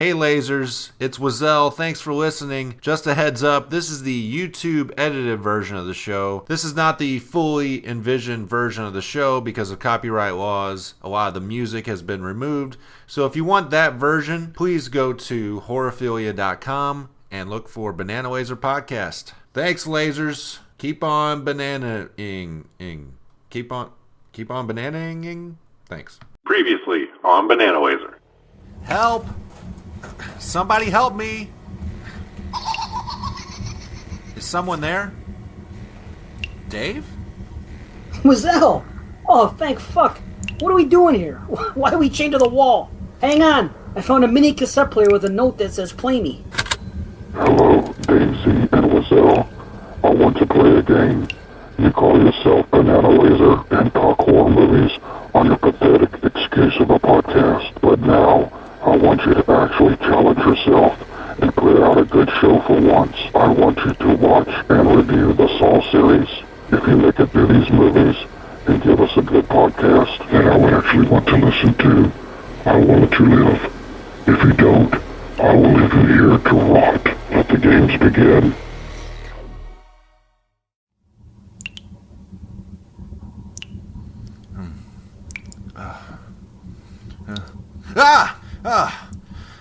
Hey lasers, it's Wazell. Thanks for listening. Just a heads up, this is the YouTube edited version of the show. This is not the fully envisioned version of the show because of copyright laws. A lot of the music has been removed. So if you want that version, please go to horophilia.com and look for Bananalaser Podcast. Thanks lasers. Keep on banana-ing. Keep on banana-ing. Thanks. Previously on Bananalaser. Help! Somebody help me! Is someone there? Dave? Wazell! Oh, thank fuck! What are we doing here? Why are we chained to the wall? Hang on! I found a mini cassette player with a note that says play me. Hello, Daisy and Wazell. I want to play a game. You call yourself Bananalaser and talk horror movies on your pathetic excuse of a podcast, but now I want you to actually challenge yourself and put out a good show for once. I want you to watch and review the Saw series. If you make it through these movies and give us a good podcast that I would actually want to listen to, I will let you live. If you don't, I will leave you here to rot. Let the games begin.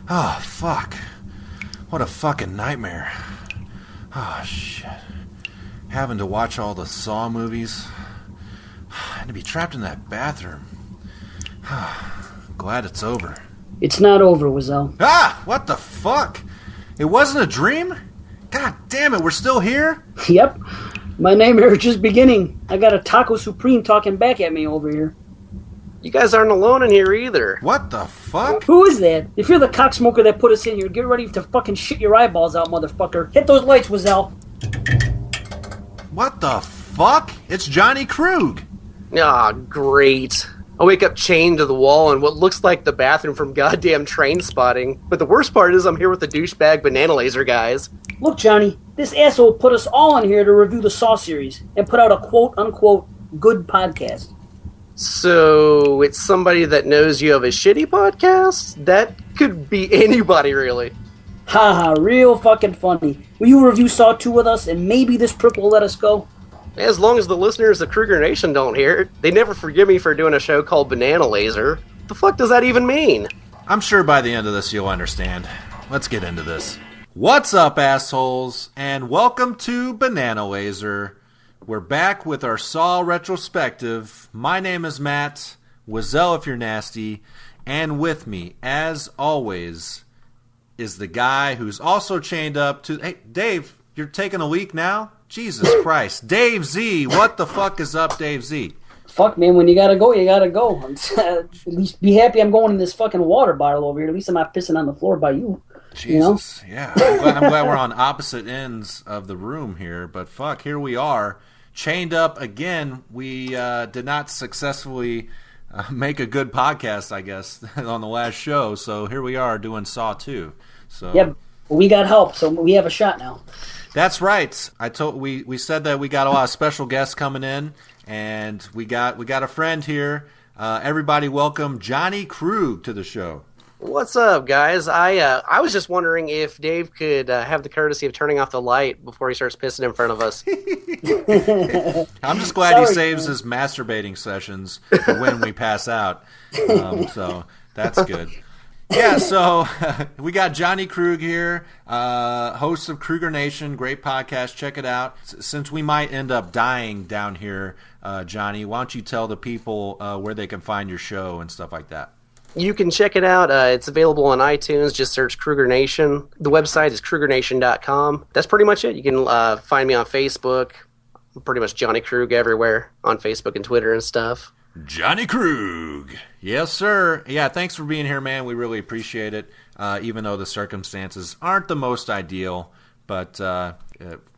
Oh, fuck. What a fucking nightmare. Oh, shit. Having to watch all the Saw movies. And to be trapped in that bathroom. Glad it's over. It's not over, Wazell. What the fuck? It wasn't a dream? God damn it, we're still here? Yep. My nightmare is just beginning. I got a Taco Supreme talking back at me over here. You guys aren't alone in here either. What the fuck? Who is that? If you're the cocksmoker that put us in here, get ready to fucking shit your eyeballs out, motherfucker. Hit those lights, Wazell. What the fuck? It's Johnny Krueg. Ah, great. I wake up chained to the wall in what looks like the bathroom from goddamn Train Spotting. But the worst part is I'm here with the douchebag Bananalaser guys. Look, Johnny, this asshole put us all in here to review the Saw series and put out a quote-unquote good podcast. So, it's somebody that knows you have a shitty podcast? That could be anybody, really. Haha, real fucking funny. Will you review Saw 2 with us, and maybe this prick will let us go? As long as the listeners of Krueger Nation don't hear it, they never forgive me for doing a show called Bananalaser. The fuck does that even mean? I'm sure by the end of this you'll understand. Let's get into this. What's up, assholes, and welcome to Bananalaser. We're back with our Saw retrospective. My name is Matt, Wazell if you're nasty, and with me, as always, is the guy who's also chained up to... Hey, Dave, you're taking a leak now? Jesus Christ. Dave Z, what the fuck is up, Dave Z? Fuck, man, when you gotta go, you gotta go. At least be happy I'm going in this fucking water bottle over here. At least I'm not pissing on the floor by you. Jesus, you know? Yeah. I'm glad we're on opposite ends of the room here, but fuck, here we are. Chained up again. We did not successfully make a good podcast, I guess, on the last show. So here we are doing Saw 2. So yeah, we got help, so we have a shot now. That's right. We said that we got a lot of special guests coming in, and we got a friend here. Everybody, welcome Johnny Krueg to the show. What's up, guys? I was just wondering if Dave could have the courtesy of turning off the light before he starts pissing in front of us. I'm just glad he saves his masturbating sessions for when we pass out. So that's good. Yeah, so we got Johnny Krueg here, host of Krueger Nation, great podcast. Check it out. Since we might end up dying down here, Johnny, why don't you tell the people where they can find your show and stuff like that? You can check it out. It's available on iTunes. Just search Krueger Nation. The website is KruegerNation.com. That's pretty much it. You can find me on Facebook. I'm pretty much Johnny Krueg everywhere on Facebook and Twitter and stuff. Johnny Krueg. Yes, sir. Yeah, thanks for being here, man. We really appreciate it, even though the circumstances aren't the most ideal. But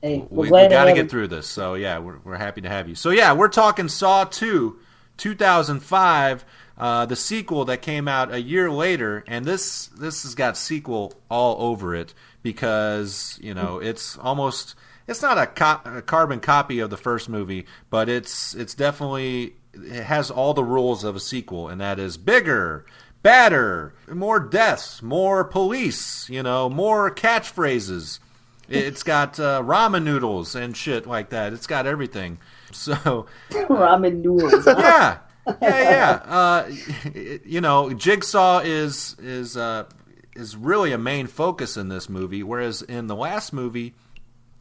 hey, we got to get through this. So, yeah, we're happy to have you. So, yeah, we're talking Saw 2, 2005. The sequel that came out a year later, and this has got sequel all over it because, you know, it's not a carbon copy of the first movie, but it's definitely, it has all the rules of a sequel, and that is bigger, badder, more deaths, more police, more catchphrases. It's got ramen noodles and shit like that. It's got everything. So ramen noodles. yeah. Jigsaw is really a main focus in this movie, whereas in the last movie,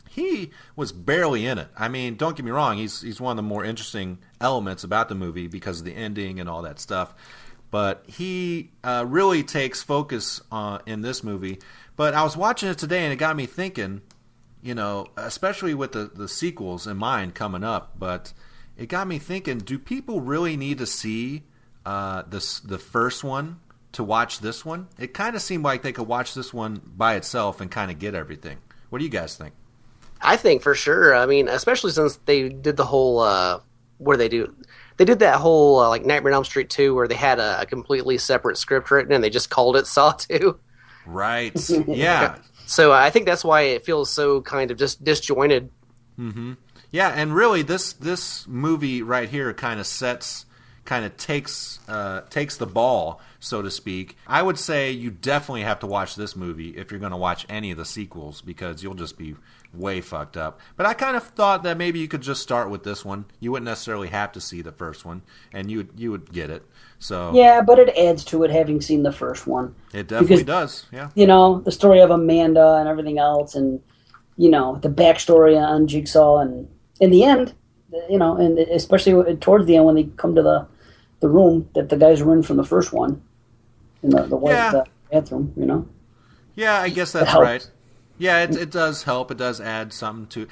he was barely in it. I mean, don't get me wrong, he's one of the more interesting elements about the movie because of the ending and all that stuff. But he really takes focus in this movie. But I was watching it today and it got me thinking, especially with the sequels in mind coming up, but it got me thinking, do people really need to see the first one to watch this one? It kind of seemed like they could watch this one by itself and kind of get everything. What do you guys think? I think for sure. I mean, especially since they did the whole what do they do? They did that whole like Nightmare on Elm Street 2 where they had a completely separate script written and they just called it Saw 2. Right. Yeah. So I think that's why it feels so kind of just disjointed. Mm-hmm. Yeah, and really this movie right here kind of takes the ball, so to speak. I would say you definitely have to watch this movie if you're going to watch any of the sequels because you'll just be way fucked up. But I kind of thought that maybe you could just start with this one. You wouldn't necessarily have to see the first one, and you would get it. So yeah, but it adds to it having seen the first one. It definitely does. Yeah. The story of Amanda and everything else, and the backstory on Jigsaw, and in the end, and especially towards the end when they come to the room that the guys were in from the first one, in the bathroom. Yeah, I guess that's right. Yeah, it does help. It does add something to...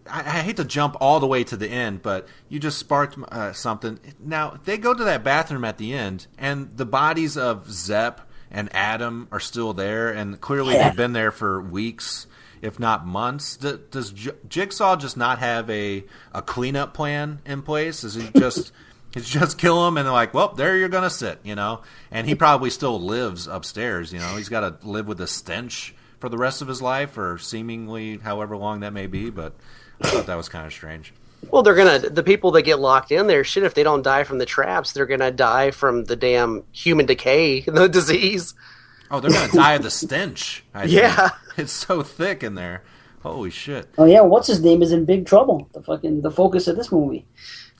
I hate to jump all the way to the end, but you just sparked something. Now, they go to that bathroom at the end, and the bodies of Zepp and Adam are still there, and clearly they've been there for weeks, if not months. Does Jigsaw just not have a cleanup plan in place? Is he just... It's just kill him, and they're like, well, there you're going to sit, And he probably still lives upstairs, He's got to live with the stench for the rest of his life, or seemingly however long that may be, but I thought that was kind of strange. Well, the people that get locked in there, shit, if they don't die from the traps, they're going to die from the damn human decay, the disease. Oh, they're going to die of the stench, I think. Yeah. It's so thick in there. Holy shit. Oh, yeah, what's his name is in big trouble, the focus of this movie.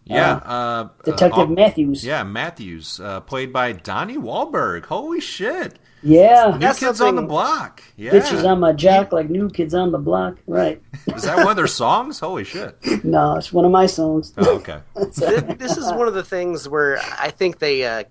Yeah. Detective Matthews. Yeah, Matthews, played by Donnie Wahlberg. Holy shit. Yeah. New Kids on the Block. Yeah. Bitches on my jock like New Kids on the Block. Right. Is that one of their songs? Holy shit. No, it's one of my songs. Oh, okay. This is one of the things where I think they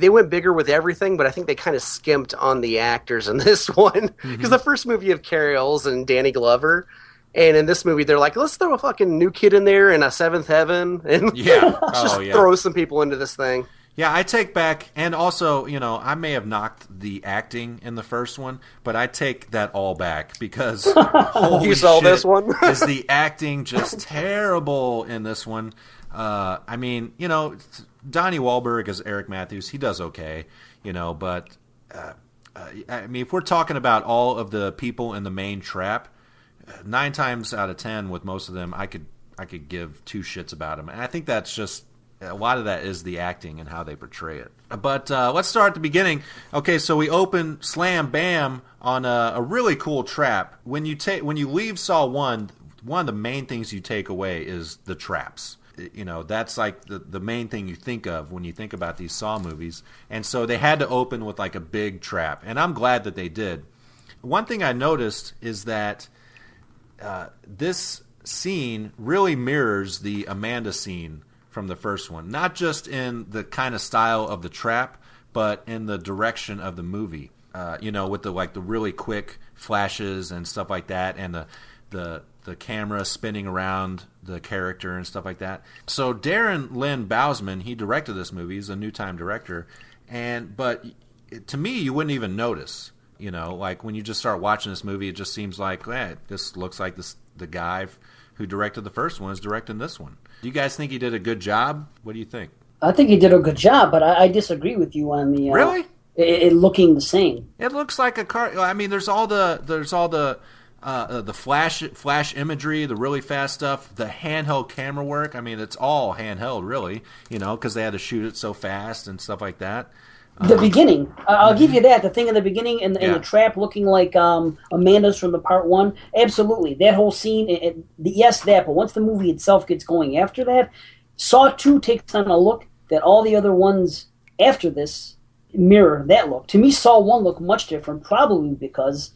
went bigger with everything, but I think they kind of skimped on the actors in this one. Because the first movie of Cary Elwes and Danny Glover, and in this movie, they're like, let's throw a fucking new kid in there and a Seventh Heaven, and throw some people into this thing. Yeah, I take back, and also, I may have knocked the acting in the first one, but I take that all back because holy you saw shit, this one? is the acting just terrible in this one? I mean, Donnie Wahlberg as Eric Matthews, he does okay, but I mean, if we're talking about all of the people in the main trap, 9 times out of 10 with most of them, I could give two shits about them, and I think that's just. A lot of that is the acting and how they portray it. But let's start at the beginning. Okay, so we open slam bam on a really cool trap. When you leave Saw 1, one of the main things you take away is the traps. That's like the main thing you think of when you think about these Saw movies. And so they had to open with like a big trap. And I'm glad that they did. One thing I noticed is that this scene really mirrors the Amanda scene from the first one, not just in the kind of style of the trap, but in the direction of the movie. With the really quick flashes and stuff like that, and the camera spinning around the character and stuff like that. So Darren Lynn Bousman, he directed this movie. He's a New Time director, but to me, you wouldn't even notice. Like when you just start watching this movie, it just seems like, this looks like the guy who directed the first one is directing this one. Do you guys think he did a good job? What do you think? I think he did a good job, but I disagree with you on the really it looking the same. It looks like a car. I mean, there's all the flash imagery, the really fast stuff, the handheld camera work. I mean, it's all handheld, really. Because they had to shoot it so fast and stuff like that. The beginning, I'll give you that. The thing in the beginning and Yeah. the trap looking like Amanda's from the part one. Absolutely, that whole scene. Yes, that. But once the movie itself gets going, after that, Saw 2 takes on a look that all the other ones after this mirror that look. To me, Saw 1 looked much different, probably because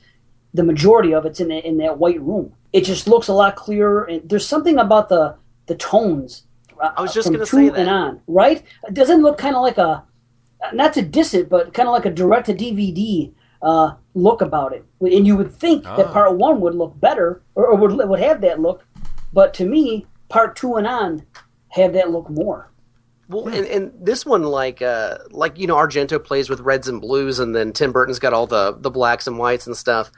the majority of it's in that white room. It just looks a lot clearer, and there's something about the tones. I was just from going to say 2 and that. on, right? It doesn't look kind of like a, not to diss it, but kind of like a direct-to-DVD look about it. And you would think that part 1 would look better, or would have that look, but to me, part 2 and on have that look more. Well, and this one, like Argento plays with reds and blues, and then Tim Burton's got all the blacks and whites and stuff.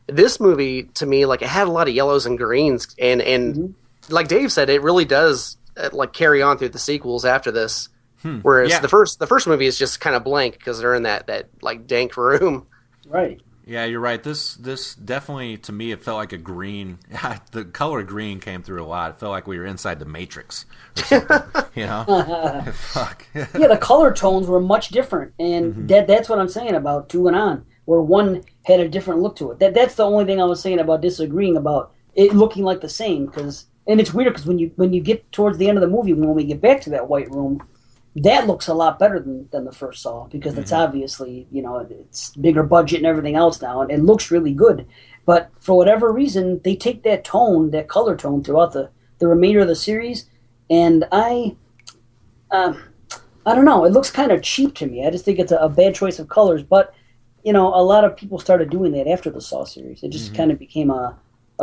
This movie, to me, like, it had a lot of yellows and greens, and like Dave said, it really does like carry on through the sequels after this. Whereas the first movie is just kind of blank because they're in that like dank room. Right. Yeah, you're right. This definitely, to me, it felt like a green. The color green came through a lot. It felt like we were inside the Matrix or something. You know? Fuck. Yeah, the color tones were much different, and that's what I'm saying about 2 and on, where 1 had a different look to it. That's the only thing I was saying about disagreeing about it looking like the same. And it's weird because when you get towards the end of the movie, when we get back to that white room, that looks a lot better than the first Saw, because it's obviously, it's bigger budget and everything else now, and it looks really good. But for whatever reason, they take that tone, that color tone, throughout the remainder of the series, and I don't know, it looks kind of cheap to me. I just think it's a bad choice of colors, but, a lot of people started doing that after the Saw series. It just kind of became a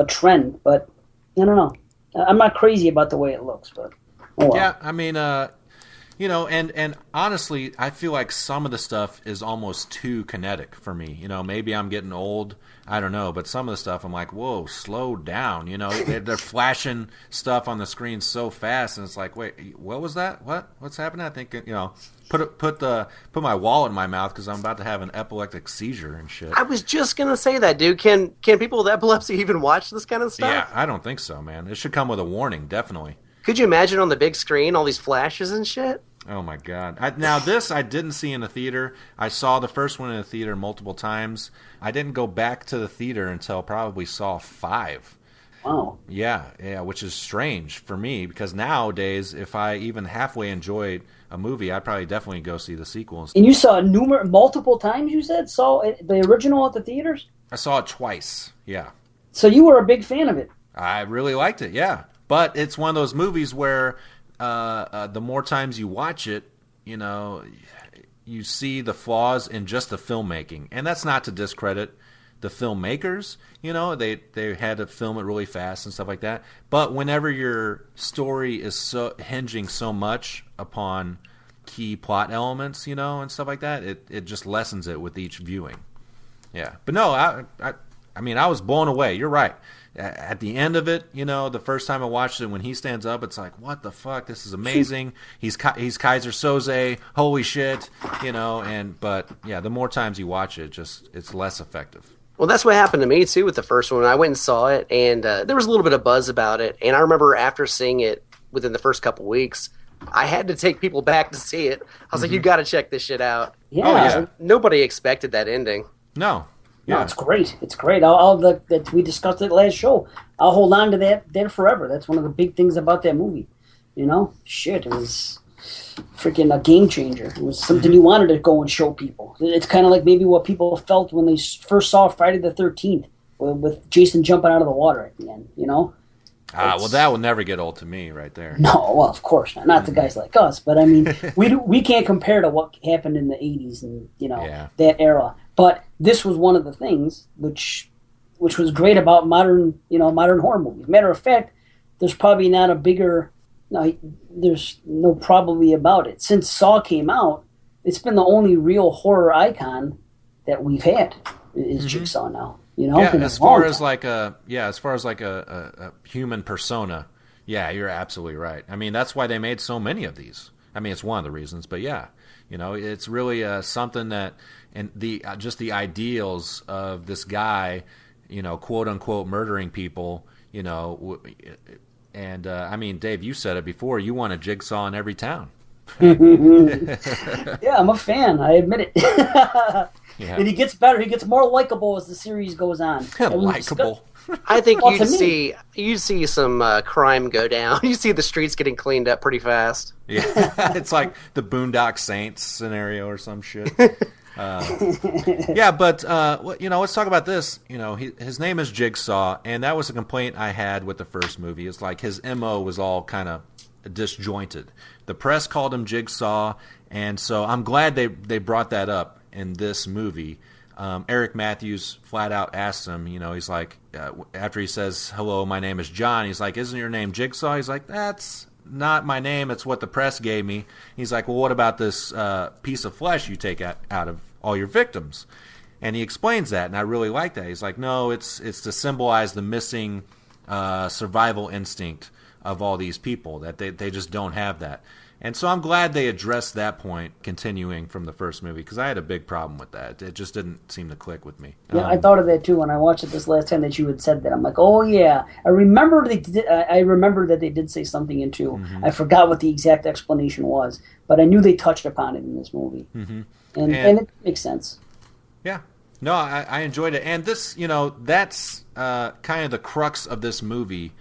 trend, but I don't know. I'm not crazy about the way it looks, but oh well. Yeah, I mean, and honestly, I feel like some of the stuff is almost too kinetic for me. Maybe I'm getting old. I don't know, but some of the stuff I'm like, whoa, slow down. They're flashing stuff on the screen so fast, and it's like, wait, what was that? What's happening? I think put my wallet in my mouth because I'm about to have an epileptic seizure and shit. I was just gonna say that, dude. Can people with epilepsy even watch this kind of stuff? Yeah, I don't think so, man. It should come with a warning, definitely. Could you imagine on the big screen all these flashes and shit? Oh my god! Now this I didn't see in the theater. I saw the first one in the theater multiple times. I didn't go back to the theater until probably Saw 5. Wow. Yeah, which is strange for me because nowadays, if I even halfway enjoyed a movie, I'd probably definitely go see the sequels. And you saw it multiple times, you said? Saw the original at the theaters? I saw it twice, yeah. So you were a big fan of it? I really liked it, yeah. But it's one of those movies where the more times you watch it, you see the flaws in just the filmmaking. And that's not to discredit the filmmakers. They had to film it really fast and stuff like that. But whenever your story is so hinging so much upon key plot elements, and stuff like that, it just lessens it with each viewing. Yeah. But no, I mean, I was blown away. You're right. At the end of it, the first time I watched it, when he stands up, it's like, what the fuck? This is amazing. He's Kaiser Soze. Holy shit. But yeah, the more times you watch it, it's less effective. Well, that's what happened to me, too, with the first one. I went and saw it, and there was a little bit of buzz about it. And I remember after seeing it within the first couple weeks, I had to take people back to see it. I was like, you got to check this shit out. Yeah. Oh, yeah. Nobody expected that ending. No. No, Yeah. it's great. It's great. We discussed it last show. I'll hold on to that forever. That's one of the big things about that movie. Shit, it was freaking a game changer. It was something you wanted to go and show people. It's kind of like maybe what people felt when they first saw Friday the 13th with Jason jumping out of the water at the end, Well, that will never get old to me right there. No, well, of course not. Not the guys like us, but I mean, we can't compare to what happened in the 80s and, that era. But this was one of the things which was great about modern horror movies. Matter of fact, there's probably not a bigger, there's no probably about it. Since Saw came out, it's been the only real horror icon that we've had is Jigsaw now. As far as like a human persona, yeah, you're absolutely right. I mean, that's why they made so many of these. I mean, it's one of the reasons, but yeah, it's really something that, and just the ideals of this guy, quote unquote murdering people, and I mean, Dave, you said it before. You want a Jigsaw in every town. Yeah, I'm a fan. I admit it. Yeah. And he gets better. He gets more likable as the series goes on. Likable. I think Well, to me- you'd see some crime go down. You see the streets getting cleaned up pretty fast. Yeah, it's like the Boondock Saints scenario or some shit. Yeah, but let's talk about this. His name is Jigsaw, and that was a complaint I had with the first movie. It's like his MO was all kind of disjointed. The press called him Jigsaw, and so I'm glad they brought that up in this movie. Eric Matthews flat out asks him, he's like, after he says, "Hello, my name is John," he's like, "Isn't your name Jigsaw?" He's like, "That's not my name, it's what the press gave me." He's like, "Well, what about this piece of flesh you take out of all your victims?" And he explains that, and I really like that. He's like, "No, it's to symbolize the missing survival instinct of all these people, that they just don't have that." And so I'm glad they addressed that point, continuing from the first movie, because I had a big problem with that. It just didn't seem to click with me. Yeah, I thought of that too when I watched it this last time that you had said that. I'm like, oh yeah, I remember that they did say something into. Mm-hmm. I forgot what the exact explanation was, but I knew they touched upon it in this movie, and it makes sense. Yeah. No, I enjoyed it. And this, that's kind of the crux of this movie,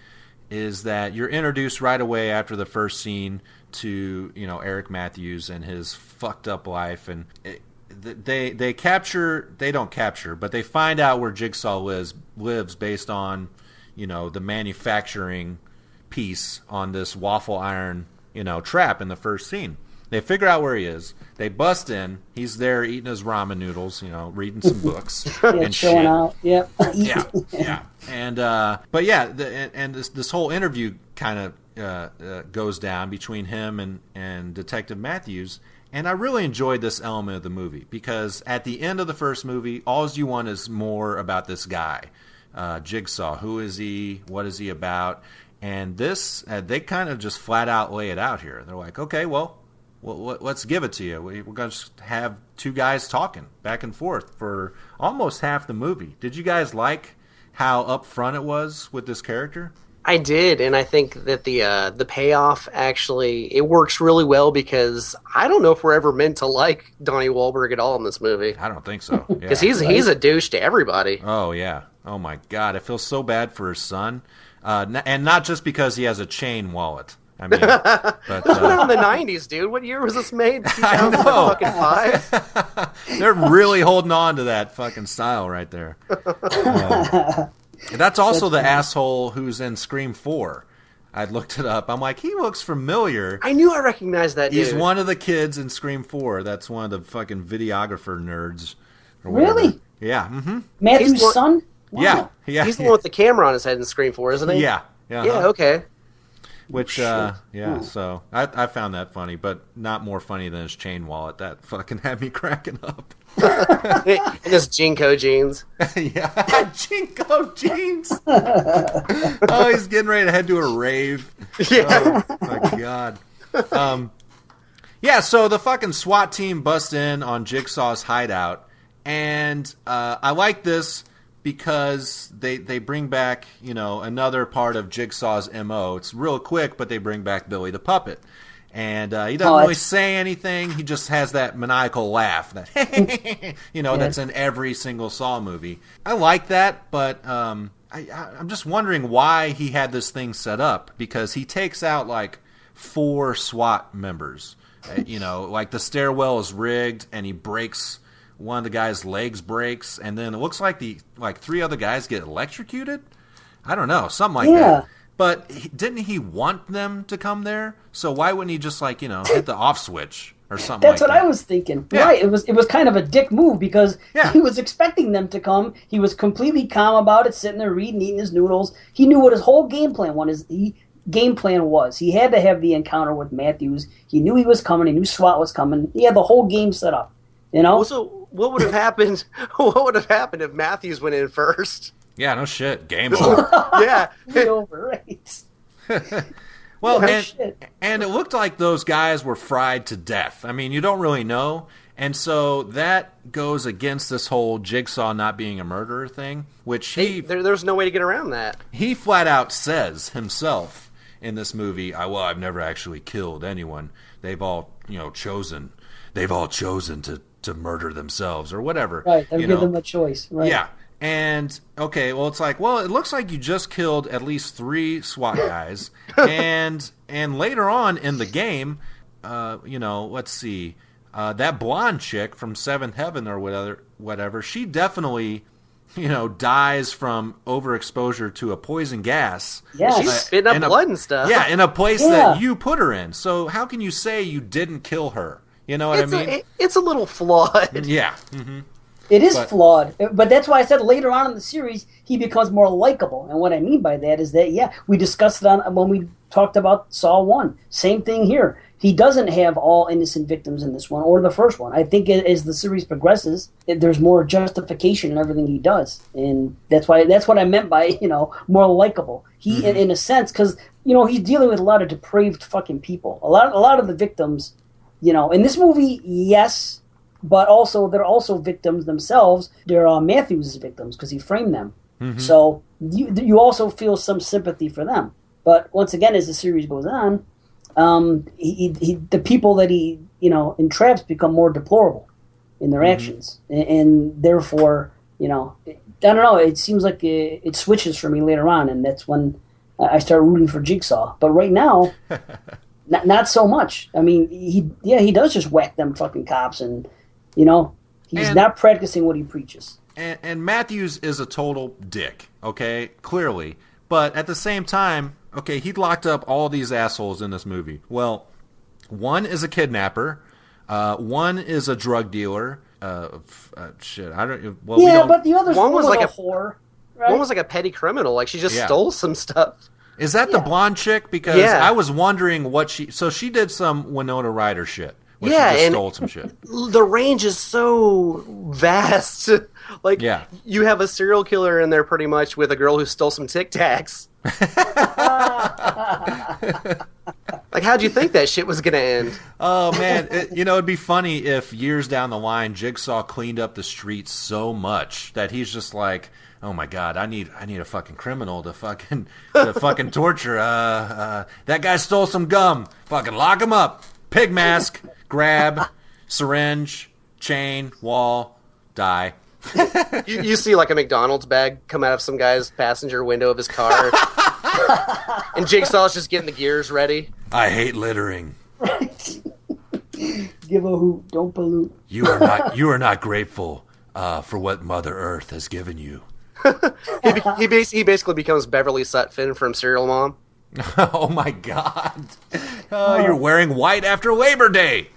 is that you're introduced right away after the first scene to, Eric Matthews and his fucked up life. And they don't capture, but they find out where Jigsaw lives based on, the manufacturing piece on this waffle iron, trap in the first scene. They figure out where he is. They bust in. He's there eating his ramen noodles, reading some books and chilling shit. out. Yep. Yeah. And but yeah, and this whole interview kind of goes down between him and Detective Matthews. And I really enjoyed this element of the movie, because at the end of the first movie, all you want is more about this guy, Jigsaw. Who is he? What is he about? And this, they kind of just flat out lay it out here. They're like, okay, well, let's give it to you. We're going to just have two guys talking back and forth for almost half the movie. Did you guys like how upfront it was with this character? I did, and I think that the payoff actually, it works really well, because I don't know if we're ever meant to like Donnie Wahlberg at all in this movie. I don't think so. Because he's a douche to everybody. Oh, yeah. Oh, my God. I feel so bad for his son. And not just because he has a chain wallet. I mean, but This was in the 90s, dude. What year was this made? 2005? They're really holding on to that fucking style right there. That's also the asshole who's in Scream 4. I looked it up. I'm like, he looks familiar. I knew I recognized that dude. He's one of the kids in Scream 4. That's one of the fucking videographer nerds. Or whatever. Really? Yeah. Mm-hmm. Matthew's son? Wow. Yeah. He's the one with the camera on his head in Scream 4, isn't he? Yeah. Yeah, okay. Which, so I found that funny, but not more funny than his chain wallet. That fucking had me cracking up. In his Jinko jeans. Yeah, Jinko jeans. Oh, he's getting ready to head to a rave. Yeah. Oh, my God. Yeah, so the fucking SWAT team busts in on Jigsaw's hideout, and I like this because they bring back, another part of Jigsaw's MO. It's real quick, but they bring back Billy the Puppet. And he doesn't really say anything. He just has that maniacal laugh that, that's in every single Saw movie. I like that, but I'm just wondering why he had this thing set up, because he takes out like 4 SWAT members. Like the stairwell is rigged, and he breaks one of the guy's legs breaks, and then it looks like 3 other guys get electrocuted. I don't know, something like that. But didn't he want them to come there? So why wouldn't he just hit the off switch or something? That's what I was thinking. Yeah. Right. It was kind of a dick move, because he was expecting them to come. He was completely calm about it, sitting there reading, eating his noodles. He knew what his whole game plan was. He had to have the encounter with Matthews. He knew he was coming. He knew SWAT was coming. He had the whole game set up. So what would have happened? What would have happened if Matthews went in first? Yeah, no shit. Game over. Yeah. Over, right. Well, and it looked like those guys were fried to death. I mean, you don't really know. And so that goes against this whole Jigsaw not being a murderer thing, which there's no way to get around that. He flat out says himself in this movie, I've never actually killed anyone. They've all, chosen to murder themselves or whatever. Right, they'll give them a choice. Right. Yeah. And, okay, well, it's like, it looks like you just killed at least 3 SWAT guys. and later on in the game, let's see, that blonde chick from Seventh Heaven or whatever, she definitely, dies from overexposure to a poison gas. Yes. She's spitting up blood and stuff. Yeah, in a place that you put her in. So how can you say you didn't kill her? You know what I mean? It's a little flawed. Yeah. Mm-hmm. It is flawed, but that's why I said later on in the series he becomes more likable. And what I mean by that is that we discussed it when we talked about Saw 1. Same thing here. He doesn't have all innocent victims in this one or the first one. I think as the series progresses, there's more justification in everything he does, and that's what I meant by more likable. He, in a sense, because he's dealing with a lot of depraved fucking people. A lot of the victims, in this movie, yes. But also, they're also victims themselves. They're Matthews' victims because he framed them. Mm-hmm. So you also feel some sympathy for them. But once again, as the series goes on, the people that he entraps become more deplorable in their actions, and therefore, I don't know. It seems like it switches for me later on, and that's when I start rooting for Jigsaw. But right now, not so much. I mean, he does just whack them fucking cops and. He's not practicing what he preaches. And Matthews is a total dick, okay? Clearly. But at the same time, okay, he locked up all these assholes in this movie. Well, one is a kidnapper. One is a drug dealer. Shit, I don't... Well, yeah, but the other one was like a whore. Right? One was like a petty criminal. Like, she just stole some stuff. Is that the blonde chick? Because I was wondering what she... So she did some Winona Ryder shit. She just stole some shit. The range is so vast. You have a serial killer in there pretty much with a girl who stole some Tic Tacs. How'd you think that shit was going to end? Oh, man. It'd be funny if years down the line, Jigsaw cleaned up the streets so much that he's just like, oh, my God, I need a fucking criminal to fucking torture. That guy stole some gum. Fucking lock him up. Pig mask, grab, syringe, chain, wall, die. You see like a McDonald's bag come out of some guy's passenger window of his car. And Jigsaw's just getting the gears ready. I hate littering. Give a hoot, don't pollute. You are not grateful for what Mother Earth has given you. He basically becomes Beverly Sutphin from Serial Mom. Oh my God! You're wearing white after Labor Day.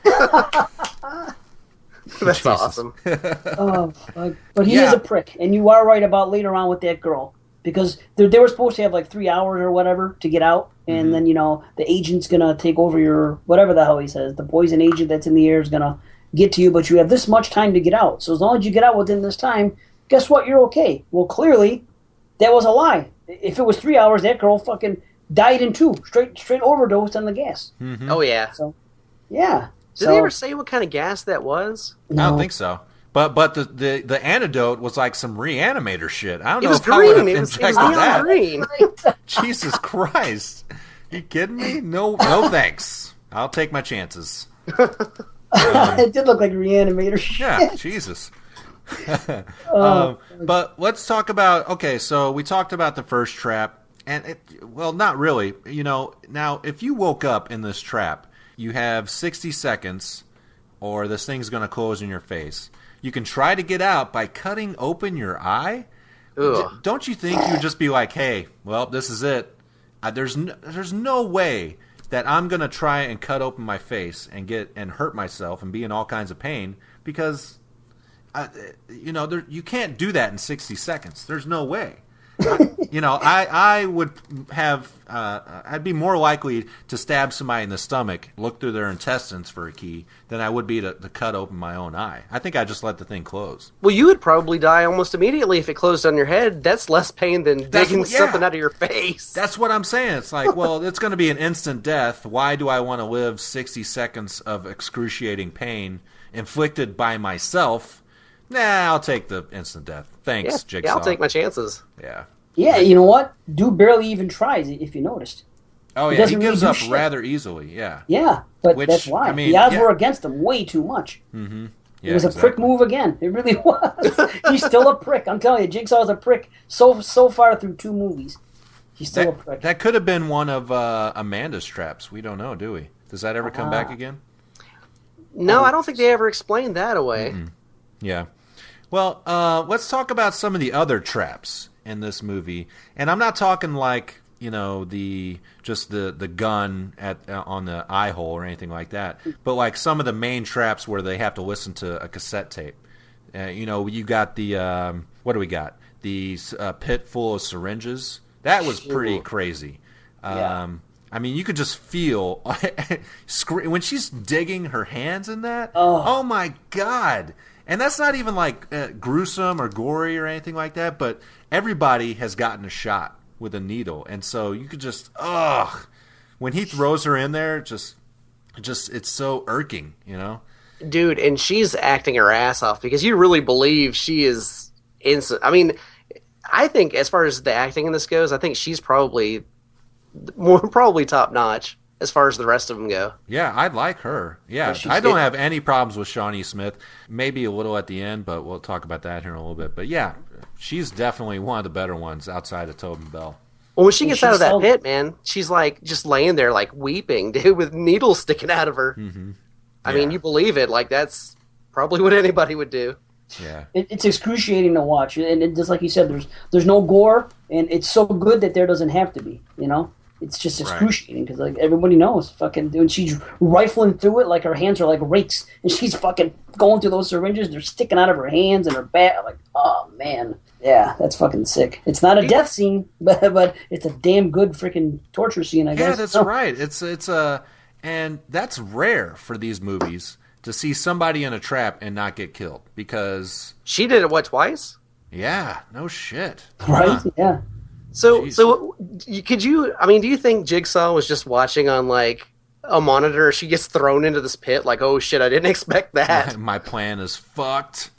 That's Jesus. Awesome. Oh, fuck. But he is a prick, and you are right about later on with that girl because they were supposed to have like 3 hours or whatever to get out, and then the agent's gonna take over your whatever the hell he says. The poison agent that's in the air is gonna get to you, but you have this much time to get out. So as long as you get out within this time, guess what? You're okay. Well, clearly that was a lie. If it was 3 hours, that girl fucking died in 2, straight overdosed on the gas. Mm-hmm. Oh yeah. So, yeah. Did they ever say what kind of gas that was? No. I don't think so. But the antidote was like some reanimator shit. I don't know if green. I would have injected that. Green. Jesus Christ! You kidding me? No thanks. I'll take my chances. It did look like reanimator shit. Yeah, Jesus. But let's talk about. Okay, so we talked about the first trap. And, not really. Now, if you woke up in this trap, you have 60 seconds, or this thing's going to close in your face. You can try to get out by cutting open your eye. Don't you think you'd just be like, hey, well, this is it. There's no way that I'm going to try and cut open my face and hurt myself and be in all kinds of pain because, you can't do that in 60 seconds. There's no way. I would have, I'd be more likely to stab somebody in the stomach, look through their intestines for a key, than I would be to cut open my own eye. I think I'd just let the thing close. Well, you would probably die almost immediately if it closed on your head. That's less pain than digging something out of your face. That's what I'm saying. It's like, well, it's going to be an instant death. Why do I want to live 60 seconds of excruciating pain inflicted by myself? Nah, I'll take the instant death. Thanks, Jigsaw. Yeah, I'll take my chances. Yeah. Yeah, you know what? Dude barely even tries, if you noticed. Oh He yeah, he doesn't really gives do up shit. rather easily. Yeah. Yeah, but Which, that's why. I mean, the odds yeah. were against him way too much. Mm-hmm. It Yeah, was a prick move again. It really was. He's still a prick. I'm telling you, Jigsaw's a prick so far through 2 movies. He's still a prick. That could have been one of Amanda's traps. We don't know, do we? Does that ever come back again? No, I don't think they ever explained that away. Mm-mm. Yeah. Well, let's talk about some of the other traps in this movie, and I'm not talking like the gun on the eye hole or anything like that, but like some of the main traps where they have to listen to a cassette tape. You got the what do we got? The pit full of syringes. That was pretty crazy. Yeah. I mean, you could just feel when she's digging her hands in that. Oh my God! And that's not even like gruesome or gory or anything like that. But everybody has gotten a shot with a needle, and so you could just when he throws her in there, just it's so irking, Dude, and she's acting her ass off because you really believe she is innocent. I mean, I think as far as the acting in this goes, I think she's probably top notch as far as the rest of them go. Yeah, I'd like her. Yeah, Yeah, I don't have any problems with Shawnee Smith. Maybe a little at the end, but we'll talk about that here in a little bit. But yeah, she's definitely one of the better ones outside of Tobin Bell. Well, when she gets out of that pit, man, she's like just laying there like weeping, dude, with needles sticking out of her. Mm-hmm. I mean, you believe it. Like, that's probably what anybody would do. Yeah, it's excruciating to watch, and just like you said, there's no gore, and it's so good that there doesn't have to be. It's just excruciating because like everybody knows, fucking, dude, she's rifling through it like her hands are like rakes, and she's fucking going through those syringes. They're sticking out of her hands and her back. Like, oh man, yeah, that's fucking sick. It's not a death scene, but it's a damn good freaking torture scene, I guess. Yeah, that's right. It's and that's rare for these movies to see somebody in a trap and not get killed because she did it twice? Yeah, no shit. Right? Yeah. So could you? I mean, do you think Jigsaw was just watching on like a monitor? She gets thrown into this pit, like, oh shit, I didn't expect that. My plan is fucked.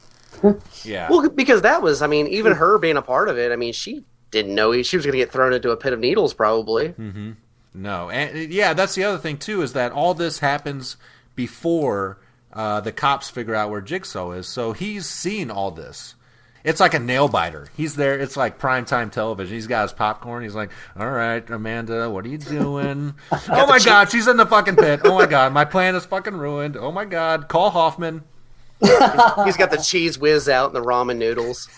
Yeah. Well, because that was, I mean, even her being a part of it. I mean, she didn't know she was going to get thrown into a pit of needles, probably. Mm-hmm. No, and yeah, that's the other thing too, is that all this happens before the cops figure out where Jigsaw is. So he's seen all this. It's like a nail biter. He's there. It's like primetime television. He's got his popcorn. He's like, all right, Amanda, what are you doing? Oh, my God, she's in the fucking pit. Oh, my God, my plan is fucking ruined. Oh, my God, call Hoffman. He's got the cheese whiz out and the ramen noodles.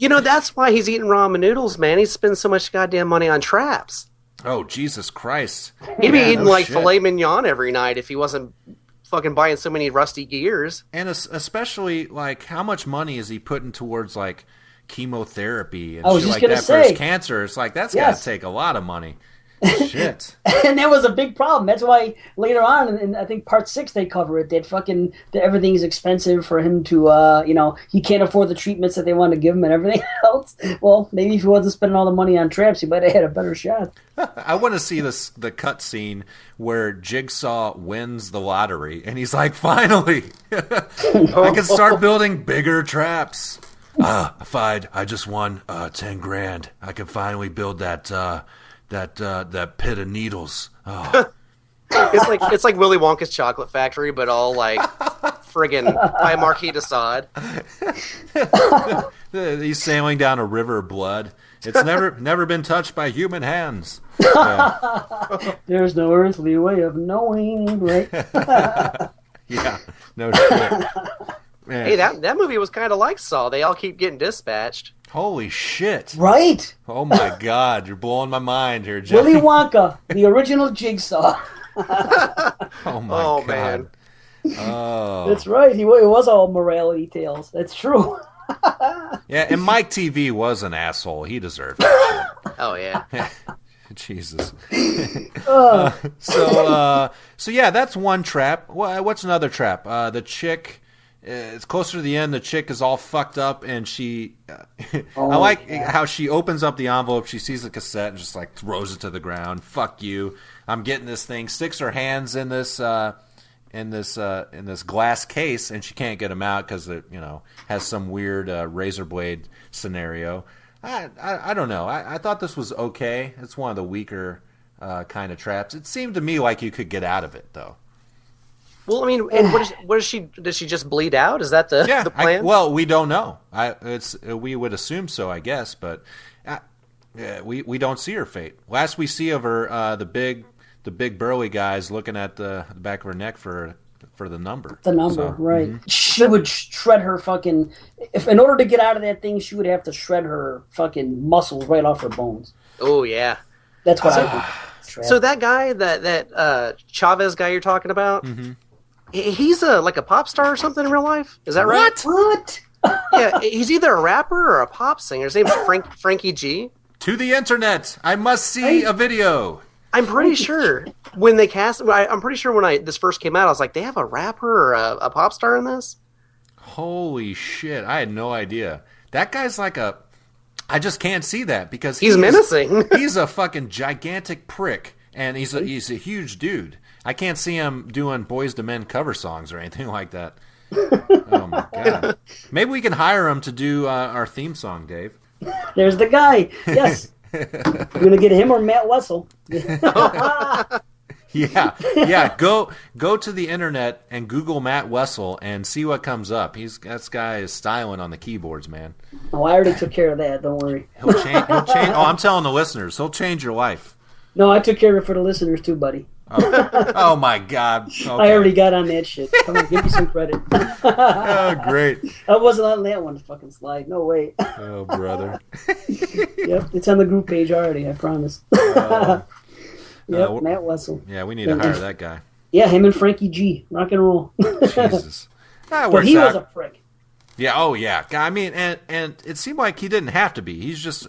That's why he's eating ramen noodles, man. He spends so much goddamn money on traps. Oh, Jesus Christ. He'd be eating filet mignon every night if he wasn't fucking buying so many rusty gears. And especially, like, how much money is he putting towards, like, chemotherapy and shit like that for his cancer? It's like, that's got to take a lot of money. Shit. And that was a big problem. That's why later on, in I think part 6, they cover it. That everything's expensive for him to, he can't afford the treatments that they want to give him and everything else. Well, maybe if he wasn't spending all the money on traps, he might have had a better shot. I want to see the cut scene where Jigsaw wins the lottery, and he's like, finally, I can start building bigger traps. I just won 10 grand. I can finally build that pit of needles. Oh. It's like Willy Wonka's chocolate factory, but all like friggin' by Marquis de Sade. He's sailing down a river of blood. It's never been touched by human hands. Yeah. There's no earthly way of knowing, right? Yeah, no shit. Man. Hey, that movie was kind of like Saw. They all keep getting dispatched. Holy shit. Right? Oh my God, you're blowing my mind here, Jeff. Willy Wonka, the original Jigsaw. Oh my God. Man. Oh. That's right. It was all morality tales. That's true. Yeah, and Mike TV was an asshole. He deserved it. Oh, yeah. Jesus. So yeah, that's one trap. What's another trap? The chick... it's closer to the end. The chick is all fucked up, and she. I like how she opens up the envelope. She sees the cassette and just like throws it to the ground. Fuck you! I'm getting this thing. Sticks her hands in this glass case, and she can't get them out because it has some weird razor blade scenario. I don't know. I thought this was okay. It's one of the weaker kind of traps. It seemed to me like you could get out of it, though. Well, I mean, and what is she? Does she just bleed out? Is that the plan? Well, we don't know. We would assume so, I guess, but we don't see her fate. Last we see of her, the big burly guy's looking at the back of her neck for the number. The number, right? Mm-hmm. She would shred her fucking. If in order to get out of that thing, she would have to shred her fucking muscles right off her bones. Oh yeah, that's what I think. So that guy, that Chavez guy you're talking about. Mm-hmm. He's like a pop star or something in real life. Is that right? What? Yeah, he's either a rapper or a pop singer. His name's Frankie G. To the internet. I must see a video. I'm pretty sure when they cast. I'm pretty sure when this first came out, I was like, they have a rapper or a pop star in this. Holy shit! I had no idea. That guy's like a. I just can't see that because he's menacing. He's a fucking gigantic prick, and he's a huge dude. I can't see him doing Boys to Men cover songs or anything like that. Oh, my God. Maybe we can hire him to do our theme song, Dave. There's the guy. Yes. We're going to get him or Matt Wessel. Yeah. Go to the internet and Google Matt Wessel and see what comes up. That guy is styling on the keyboards, man. Oh, I already took care of that. Don't worry. He'll change. Oh, I'm telling the listeners. He'll change your life. No, I took care of it for the listeners, too, buddy. Oh my God! Okay. I already got on that shit. Come on, give me some credit. Oh, great! I wasn't on that one fucking slide. No way. Oh, brother. Yep, it's on the group page already. I promise. Matt Wessel. Yeah, we need to hire that guy. Yeah, him and Frankie G. Rock and roll. Jesus. But he was a prick. Yeah. Oh, yeah. I mean, and it seemed like he didn't have to be. He's just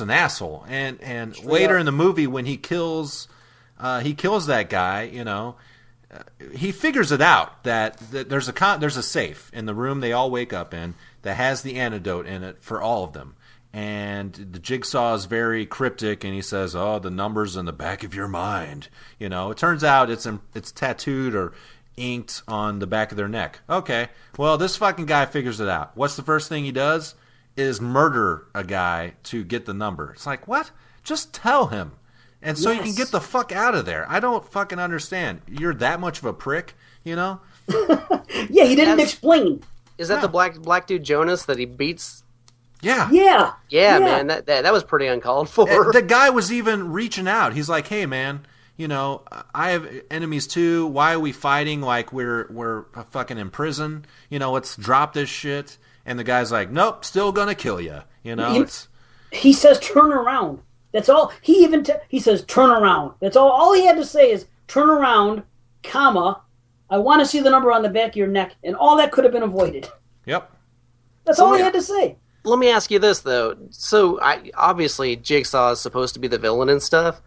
an asshole. And later in the movie, when he kills that guy, he figures it out that there's a safe in the room they all wake up in that has the antidote in it for all of them. And the Jigsaw is very cryptic, and he says, "Oh, the number's in the back of your mind." It turns out it's tattooed or inked on the back of their neck. Okay, well, this fucking guy figures it out. What's the first thing he does? Is murder a guy to get the number. It's like, what? Just tell him. And so you can get the fuck out of there. I don't fucking understand. You're that much of a prick, Yeah, he didn't explain. Is that the black dude Jonas that he beats? Yeah. Yeah, man. That was pretty uncalled for. The guy was even reaching out. He's like, "Hey, man, I have enemies too. Why are we fighting like we're fucking in prison? Let's drop this shit." And the guy's like, "Nope, still gonna kill you." He says, "Turn around." That's all. He says, "Turn around." That's all. All he had to say is, "Turn around, comma. I want to see the number on the back of your neck," and all that could have been avoided. Yep. That's all he had to say. Let me ask you this though. So, obviously, Jigsaw is supposed to be the villain and stuff,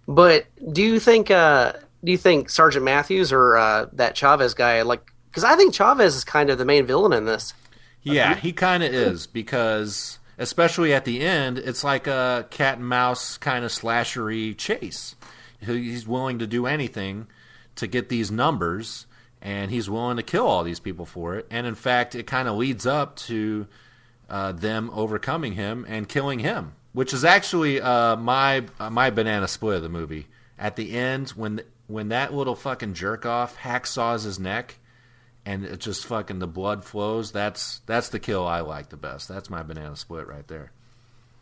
but do you think Sergeant Matthews or that Chavez guy, because I think Chavez is kind of the main villain in this. Yeah, he kind of is, because especially at the end, it's like a cat and mouse kind of slashery chase. He's willing to do anything to get these numbers, and he's willing to kill all these people for it. And in fact, it kind of leads up to them overcoming him and killing him, which is actually my banana split of the movie. At the end, when that little fucking jerk off hacksaws his neck, and it just fucking the blood flows. That's the kill I like the best. That's my banana split right there.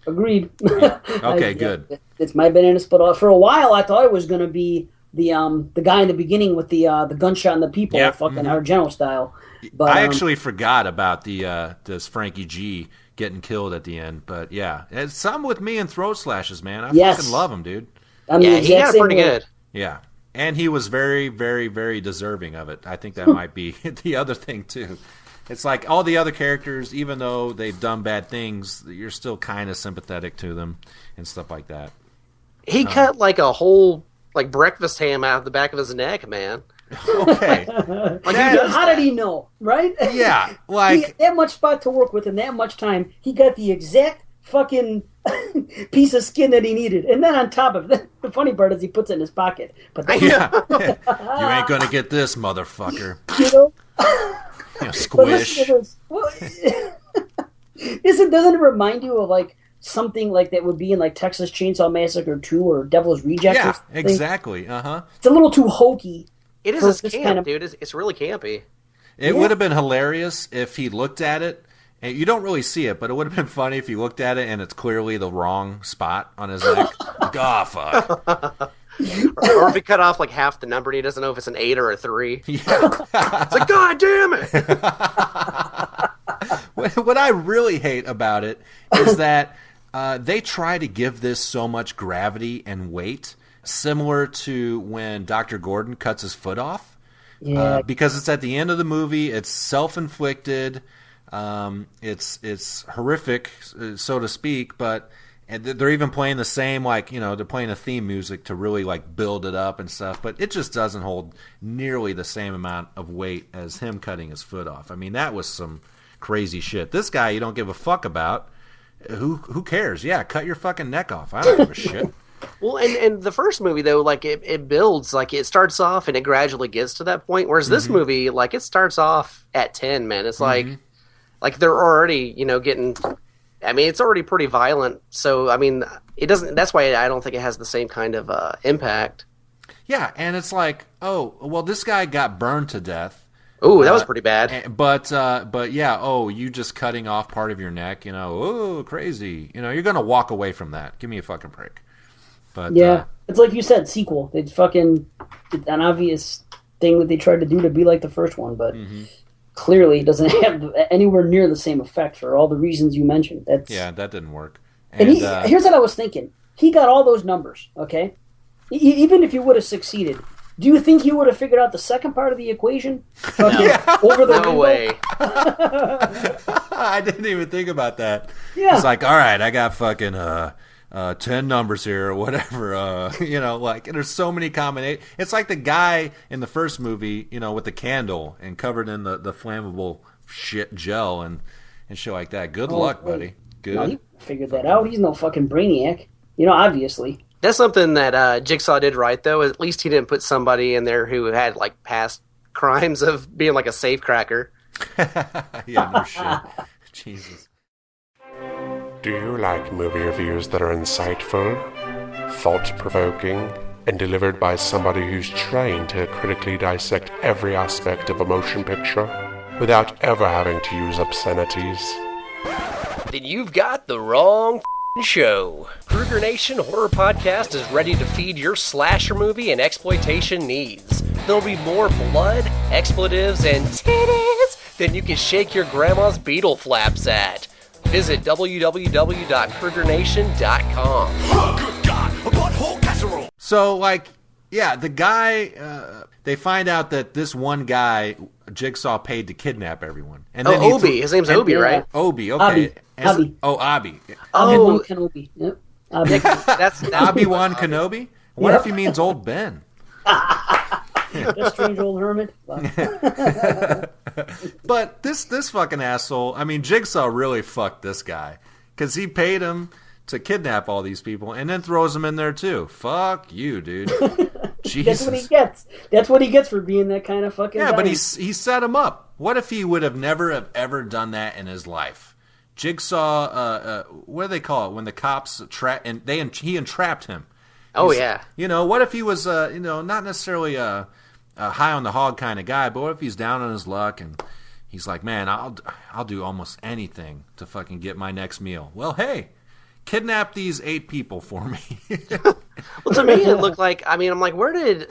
Agreed. Okay, good. It's my banana split. For a while, I thought it was going to be the guy in the beginning with the gunshot and the people, fucking Argento style. But I actually forgot about this Frankie G getting killed at the end. But yeah, it's something with me and throat slashes, man. I fucking love him, dude. He got it pretty good. Yeah. And he was very, very, very deserving of it. I think that might be the other thing, too. It's like all the other characters, even though they've done bad things, you're still kind of sympathetic to them and stuff like that. He cut like a whole breakfast ham out of the back of his neck, man. Okay. How did he know, right? Yeah. He had that much spot to work with in that much time. He got the exact fucking piece of skin that he needed, and then on top of it, the funny part is he puts it in his pocket. But you ain't gonna get this, motherfucker. Squish. Doesn't it remind you of something like that would be in like Texas Chainsaw Massacre 2 or Devil's Reject. Yeah, or something. exactly. Uh-huh. It's a little too hokey. It is for this this camp, kind of- dude. It's really campy. It would have been hilarious if he looked at it. And you don't really see it, but it would have been funny if he looked at it and it's clearly the wrong spot on his neck. Like, oh, fuck. Or if he cut off like half the number and he doesn't know if it's an 8 or a 3. Yeah. It's like, God damn it! What I really hate about it is that they try to give this so much gravity and weight, similar to when Dr. Gordon cuts his foot off. Yeah. Because it's at the end of the movie, it's self-inflicted, it's horrific, so to speak, but they're even playing the same, like, you know, they're playing a theme music to really, like, build it up and stuff, but it just doesn't hold nearly the same amount of weight as him cutting his foot off. I mean, that was some crazy shit. This guy you don't give a fuck about. Who cares? Yeah, cut your fucking neck off. I don't give a shit. Well, and the first movie, though, like, it builds, like, it starts off and it gradually gets to that point, whereas this movie, like, it starts off at 10, man. It's like they're already, you know, getting... I mean, it's already pretty violent, so, I mean, it doesn't... That's why I don't think it has the same kind of impact. Yeah, and it's like, oh, well, this guy got burned to death. Ooh, that was pretty bad. But yeah, oh, you just cutting off part of your neck, you know, oh, crazy. You know, you're going to walk away from that. Give me a fucking break. But yeah, it's like you said, sequel. It's fucking an obvious thing that they tried to do to be like the first one, but clearly it doesn't have anywhere near the same effect for all the reasons you mentioned. Yeah, that didn't work. And here's what I was thinking. He got all those numbers, okay? Even if you would have succeeded, do you think he would have figured out the second part of the equation? No. Over the No window? way. I didn't even think about that. Yeah. It's like, all right, I got fucking 10 numbers here or whatever. You know, like, there's so many combinations. It's like the guy in the first movie, you know, with the candle and covered in the flammable shit gel and shit like that. Good luck, buddy. Good. No, he figured that out. He's no fucking brainiac. You know, obviously. That's something that Jigsaw did right, though. At least he didn't put somebody in there who had, like, past crimes of being, like, a safecracker. Yeah, no shit. Jesus. Do you like movie reviews that are insightful, thought-provoking, and delivered by somebody who's trained to critically dissect every aspect of a motion picture without ever having to use obscenities? Then you've got the wrong show. Krueger Nation Horror Podcast is ready to feed your slasher movie and exploitation needs. There'll be more blood, expletives, and titties than you can shake your grandma's beetle flaps at. Visit www.KruegerNation.com. Oh, good God, a butthole casserole! So, like, yeah, the guy, they find out that this one guy, Jigsaw, paid to kidnap everyone. And then Obi. His name's Obi, right? Obi, okay. Obi. Obi. Obi-Wan Kenobi. Yep. That's Obi-Wan Kenobi? What if he means old Ben? That strange old hermit. But this fucking asshole, I mean, Jigsaw really fucked this guy. Because he paid him to kidnap all these people and then throws them in there too. Fuck you, dude. Jesus. That's what he gets. That's what he gets for being that kind of fucking guy. But he set him up. What if he would have never have ever done that in his life? Jigsaw, what do they call it when the cops he entrapped him? Oh, yeah. You know, what if he was, you know, not necessarily a high on the hog kind of guy, but what if he's down on his luck and he's like, man, I'll do almost anything to fucking get my next meal. Well, hey, kidnap these 8 people for me. Well, to me, it looked like, I mean, I'm like, where did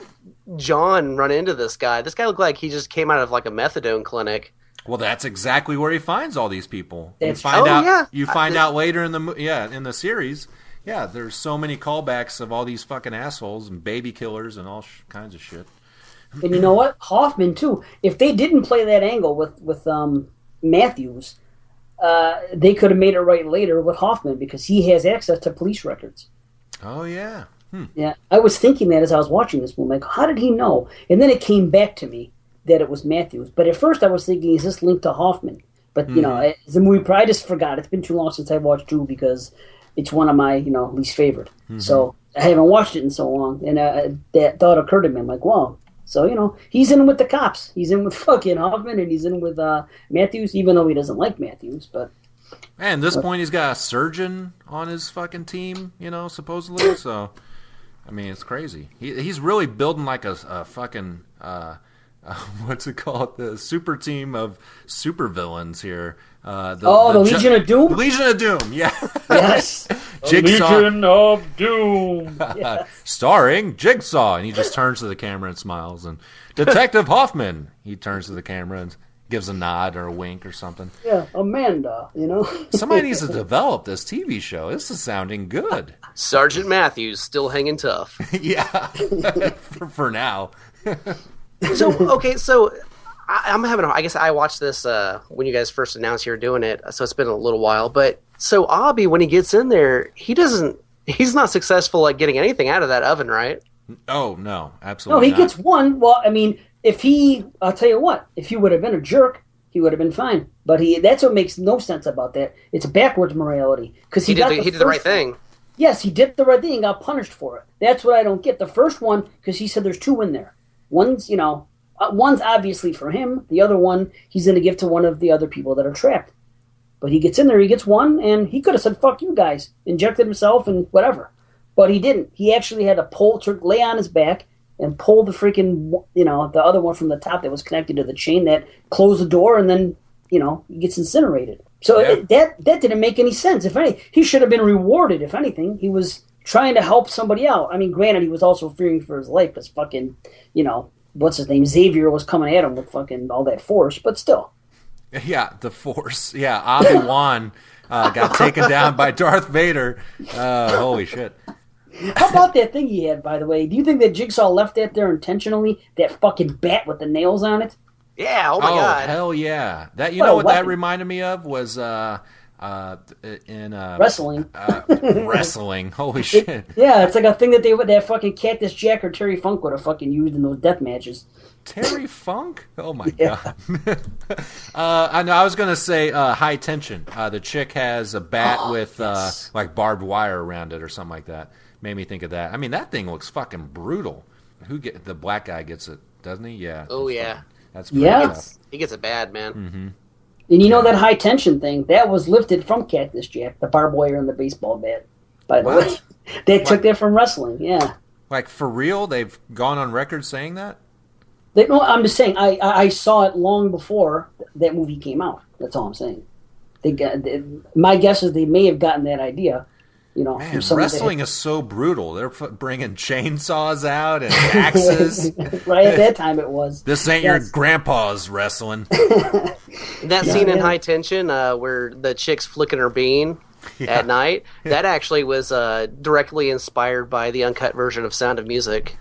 John run into this guy? This guy looked like he just came out of, like, a methadone clinic. Well, that's exactly where he finds all these people. That's- You find out later in the series. Yeah, there's so many callbacks of all these fucking assholes and baby killers and all kinds of shit. And you know what? Hoffman, too. If they didn't play that angle with Matthews, they could have made it right later with Hoffman because he has access to police records. Oh, yeah. Yeah, I was thinking that as I was watching this movie. Like, how did he know? And then it came back to me that it was Matthews. But at first I was thinking, is this linked to Hoffman? But, you know, the movie, I just forgot. It's been too long since I watched 2 because it's one of my, least favorite. So I haven't watched it in so long. And that thought occurred to me. I'm like, wow. So, he's in with the cops. He's in with fucking Hoffman and he's in with Matthews, even though he doesn't like Matthews. But And at this point, he's got a surgeon on his fucking team, supposedly. So, I mean, it's crazy. He's really building like a fucking, what's it called? The super team of supervillains here. The Legion of Doom? Legion of Doom, yeah. Yes. Jigsaw. Legion of Doom. Yes. Starring Jigsaw. And he just turns to the camera and smiles. And Detective Hoffman. He turns to the camera and gives a nod or a wink or something. Yeah, Amanda, Somebody needs to develop this TV show. This is sounding good. Sergeant Matthews still hanging tough. Yeah, for now. So I'm having. I guess I watched this when you guys first announced you were doing it. So it's been a little while. But so Abby, when he gets in there, he's not successful at getting anything out of that oven, right? Oh no, absolutely. No, he not. gets one. Well, I mean, I'll tell you what, if he would have been a jerk, he would have been fine. But that's what makes no sense about that. It's backwards morality. Because he did the right thing. Yes, he did the right thing and got punished for it. That's what I don't get. The first one, because he said there's two in there. One's obviously for him. The other one, he's going to give to one of the other people that are trapped. But he gets in there, he gets one, and he could have said, fuck you guys, injected himself and whatever. But he didn't. He actually had to lay on his back and pull the freaking, the other one from the top that was connected to the chain that closed the door, and then, he gets incinerated. So that didn't make any sense. If anything, he should have been rewarded, if anything. He was trying to help somebody out. I mean, granted, he was also fearing for his life because fucking, what's his name? Xavier was coming at him with fucking all that force, but still. Yeah, the Force. Yeah, Obi-Wan got taken down by Darth Vader. Holy shit. How about that thing he had, by the way? Do you think that Jigsaw left that there intentionally? That fucking bat with the nails on it? Yeah, oh my god. Hell yeah. That that reminded me of was in wrestling. Wrestling. Holy shit. It's like a thing that fucking Cactus Jack or Terry Funk would have fucking used in those death matches. Terry Funk? Oh my god. I was gonna say High Tension. The chick has a bat with like barbed wire around it or something like that. Made me think of that. I mean, that thing looks fucking brutal. The black guy gets it, doesn't he? Yeah. Oh yeah. That's pretty tough. He gets it bad, man. Mm-hmm. And that High Tension thing that was lifted from Cactus Jack, the barbed wire and the baseball bat. By the way, they took that from wrestling. Yeah. Like for real, they've gone on record saying that. No, I'm just saying. I saw it long before that movie came out. That's all I'm saying. My guess is they may have gotten that idea. Man, wrestling is so brutal. They're bringing chainsaws out and axes. Right at that time, it was. This ain't your grandpa's wrestling. That scene in High Tension where the chick's flicking her bean at night, that actually was directly inspired by the uncut version of Sound of Music.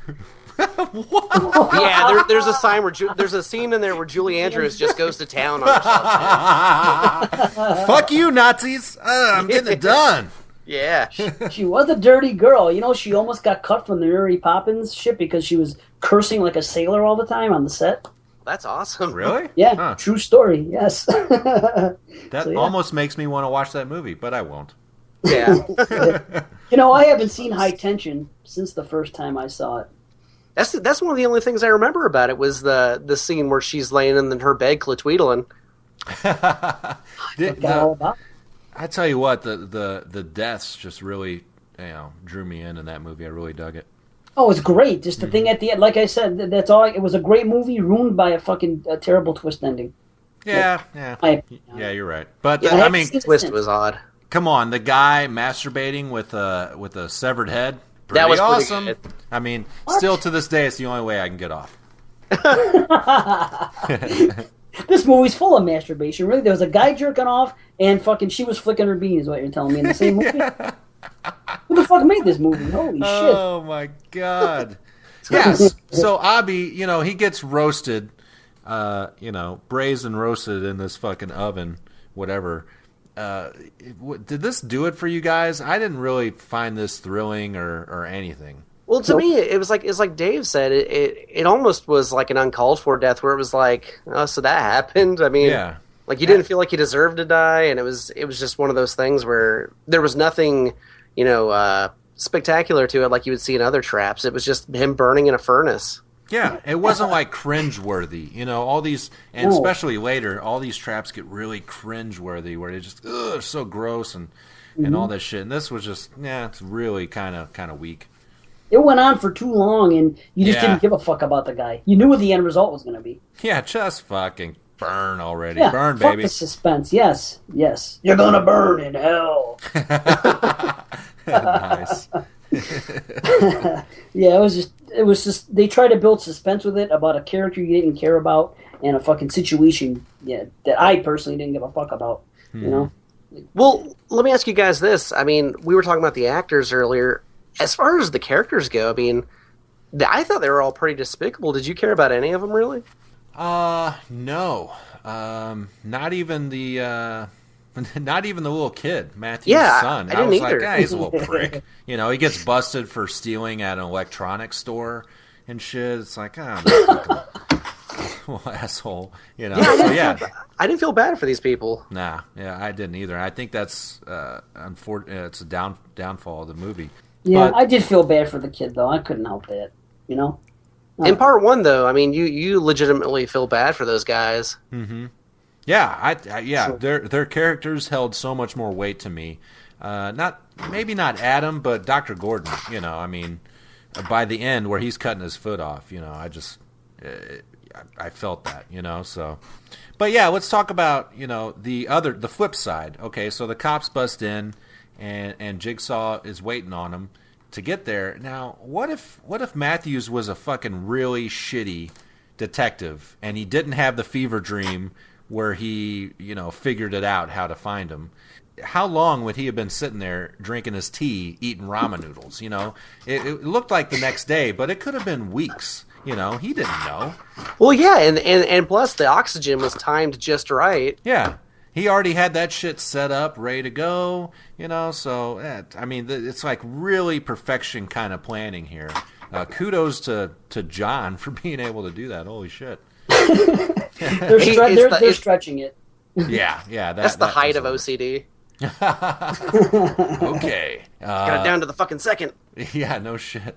What? Yeah, there's a sign there's a scene in there where Julie Andrews just goes to town on herself. Fuck you, Nazis! I'm getting it done. Yeah. She was a dirty girl. She almost got cut from the Mary Poppins ship because she was cursing like a sailor all the time on the set. That's awesome. Really? Yeah, True story, yes. That almost makes me want to watch that movie, but I won't. Yeah. I haven't seen High Tension since the first time I saw it. That's one of the only things I remember about it was the scene where she's laying in her bed cletweedling. All about. I tell you what, the deaths just really drew me in that movie. I really dug it. Oh, it's great. Just the thing at the end, like I said, that's all. It was a great movie, ruined by a fucking terrible twist ending. Yeah. You're right. But the twist was odd. Come on, the guy masturbating with a severed head. That was awesome. Pretty good. I mean, still to this day, it's the only way I can get off. This movie's full of masturbation. Really, there was a guy jerking off, and fucking she was flicking her bean. Is what you're telling me in the same movie? Who the fuck made this movie? Holy shit! Oh my god! Yes. So Abby, he gets roasted, braised and roasted in this fucking oven, whatever. Did this do it for you guys? I didn't really find this thrilling or anything. Well, to me, it's like Dave said. It almost was like an uncalled for death, where it was like, oh, so that happened. I mean, like you didn't feel like he deserved to die, and it was just one of those things where there was nothing, spectacular to it, like you would see in other traps. It was just him burning in a furnace. Yeah, it wasn't like cringe-worthy. You know, all these, and No. especially later, all these traps get really cringe-worthy where they just, so gross and all that shit. And this was just, it's really kind of weak. It went on for too long, and you just Yeah. didn't give a fuck about the guy. You knew what the end result was going to be. Yeah, just fucking burn already. Yeah, Burn, fuck baby. the suspense. Yes. You're gonna burn in hell. Nice. Yeah, it was just they tried to build suspense with it about a character you didn't care about and a fucking situation that I personally didn't give a fuck about. You know? Well, let me ask you guys this. I mean, we were talking about the actors earlier. As far as the characters go, I mean, I thought they were all pretty despicable. Did you care about any of them, really? No. Not even the little kid, Matthew's Yeah, son. I didn't was either. like, he's a little prick. You know, he gets busted for stealing at an electronics store and shit. It's like, well, asshole. You know, I didn't feel bad for these people. Nah, yeah, I didn't either. I think that's unfortunate. It's a downfall of the movie. Yeah, But- I did feel bad for the kid though. I couldn't help that. You know? In part one, though, I mean, you legitimately feel bad for those guys. Mm-hmm. Yeah, Sure. their characters held so much more weight to me. Maybe not Adam, but Dr. Gordon. You know, I mean, by the end where he's cutting his foot off, you know, I felt that, you know. So, but yeah, let's talk about the flip side. Okay, so the cops bust in, and Jigsaw is waiting on him to get there. Now, what if Matthews was a fucking really shitty detective and he didn't have the fever dream where he, figured it out how to find him? How long would he have been sitting there drinking his tea, eating ramen noodles? You know, it looked like the next day, but it could have been weeks. You know, he didn't know. Well, yeah, and plus the oxygen was timed just right. Yeah. He already had that shit set up, ready to go, you know, so, I mean, it's like really perfection kind of planning here. Kudos to John for being able to do that. Holy shit. They're stretching it. Yeah. That's the height of was OCD. Okay. Got it down to the fucking second. Yeah, no shit.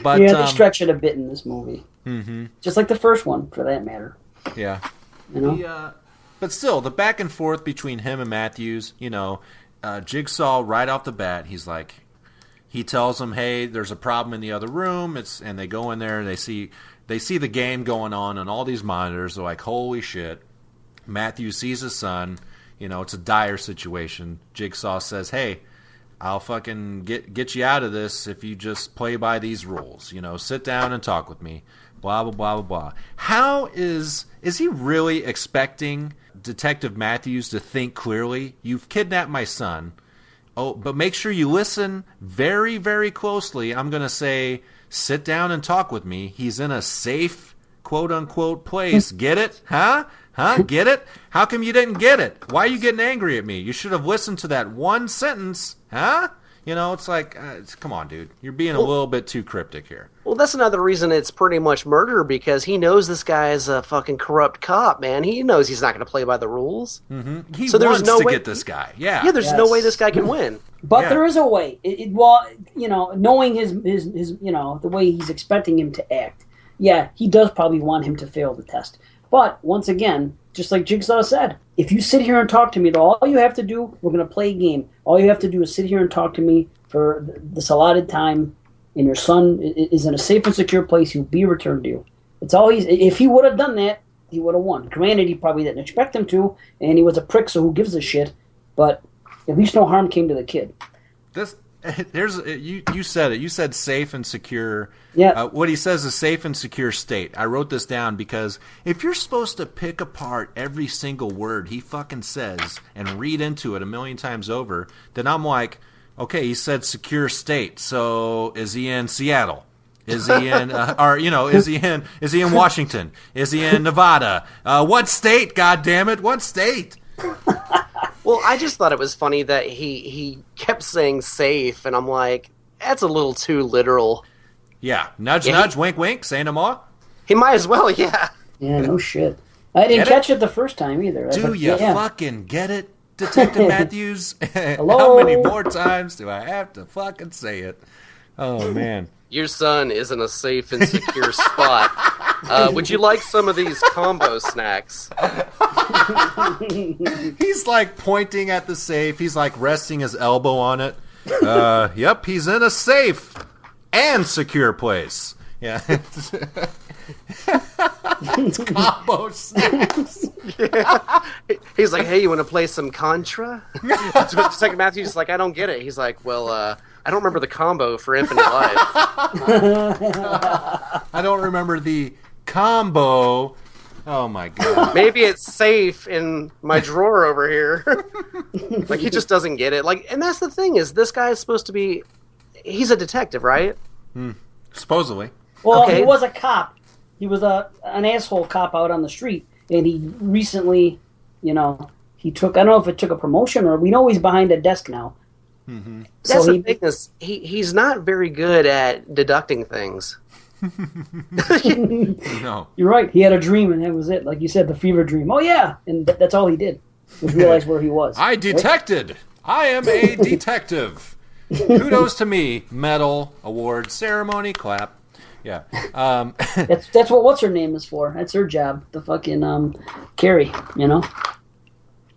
But, yeah, they stretch it a bit in this movie. Mm-hmm. Just like the first one, for that matter. Yeah. You know? But still, the back and forth between him and Matthews, Jigsaw right off the bat, he tells him, "Hey, there's a problem in the other room." And they go in there and they see the game going on all these monitors. They're like, "Holy shit!" Matthews sees his son. It's a dire situation. Jigsaw says, "Hey, I'll fucking get you out of this if you just play by these rules. Sit down and talk with me." Blah blah blah blah blah. How is he really expecting Detective Matthews to think clearly? You've kidnapped my son. Oh, but make sure you listen very, very closely. I'm going to say, sit down and talk with me. He's in a safe, quote-unquote, place. Get it? Huh? Get it? How come you didn't get it? Why are you getting angry at me? You should have listened to that one sentence. Huh? It's like, come on, dude. You're being a little bit too cryptic here. Well, that's another reason it's pretty much murder, because he knows this guy is a fucking corrupt cop, man. He knows he's not going to play by the rules. Mm-hmm. He so wants there's no to way, get this guy. Yeah. Yeah, there's no way this guy can win. But there is a way. Knowing his the way he's expecting him to act. Yeah, he does probably want him to fail the test. But once again, just like Jigsaw said, if you sit here and talk to me, all you have to do, we're going to play a game. All you have to do is sit here and talk to me for this allotted time, and your son is in a safe and secure place. He'll be returned to you. It's all if he would have done that, he would have won. Granted, he probably didn't expect him to, and he was a prick, so who gives a shit? But at least no harm came to the kid. You said it. You said safe and secure. Yeah. What he says is safe and secure state. I wrote this down because if you're supposed to pick apart every single word he fucking says and read into it a million times over, then I'm like, okay, he said secure state. So is he in Seattle? Is he in, is he in Washington? Is he in Nevada? What state? God damn it! What state? Well, I just thought it was funny that he kept saying safe, and I'm like, that's a little too literal. Yeah, nudge, wink, wink, say no more. He might as well, yeah. Yeah, no shit. I didn't catch it the first time either. Do you fucking get it, Detective Matthews? Hello? How many more times do I have to fucking say it? Oh, man. Your son is in a safe and secure spot. Would you like some of these combo snacks? He's like pointing at the safe. He's like resting his elbow on it. Yep, he's in a safe and secure place. Yeah. It's combo snacks. Yeah. He's like, hey, you want to play some Contra? Second Matthew's just like, I don't get it. He's like, well, I don't remember the combo for Infinite Life. I don't remember the combo. Oh my god. Maybe it's safe in my drawer over here. Like, he just doesn't get it. Like, and that's the thing, is this guy is supposed to be, he's a detective, right? Supposedly. Well, Okay. he was a cop. He was an asshole cop out on the street, and he recently, he took, I don't know if it took a promotion, or we know he's behind a desk now. Mm-hmm. That's the thing, is he's not very good at deducting things. No. You're right. He had a dream, and that was it. Like you said, the fever dream. Oh, yeah. And that's all he did, was realize where he was. I detected. I am a detective. Kudos to me. Medal, award, ceremony, clap. Yeah. That's what what's her name is for. That's her job. The fucking Carrie,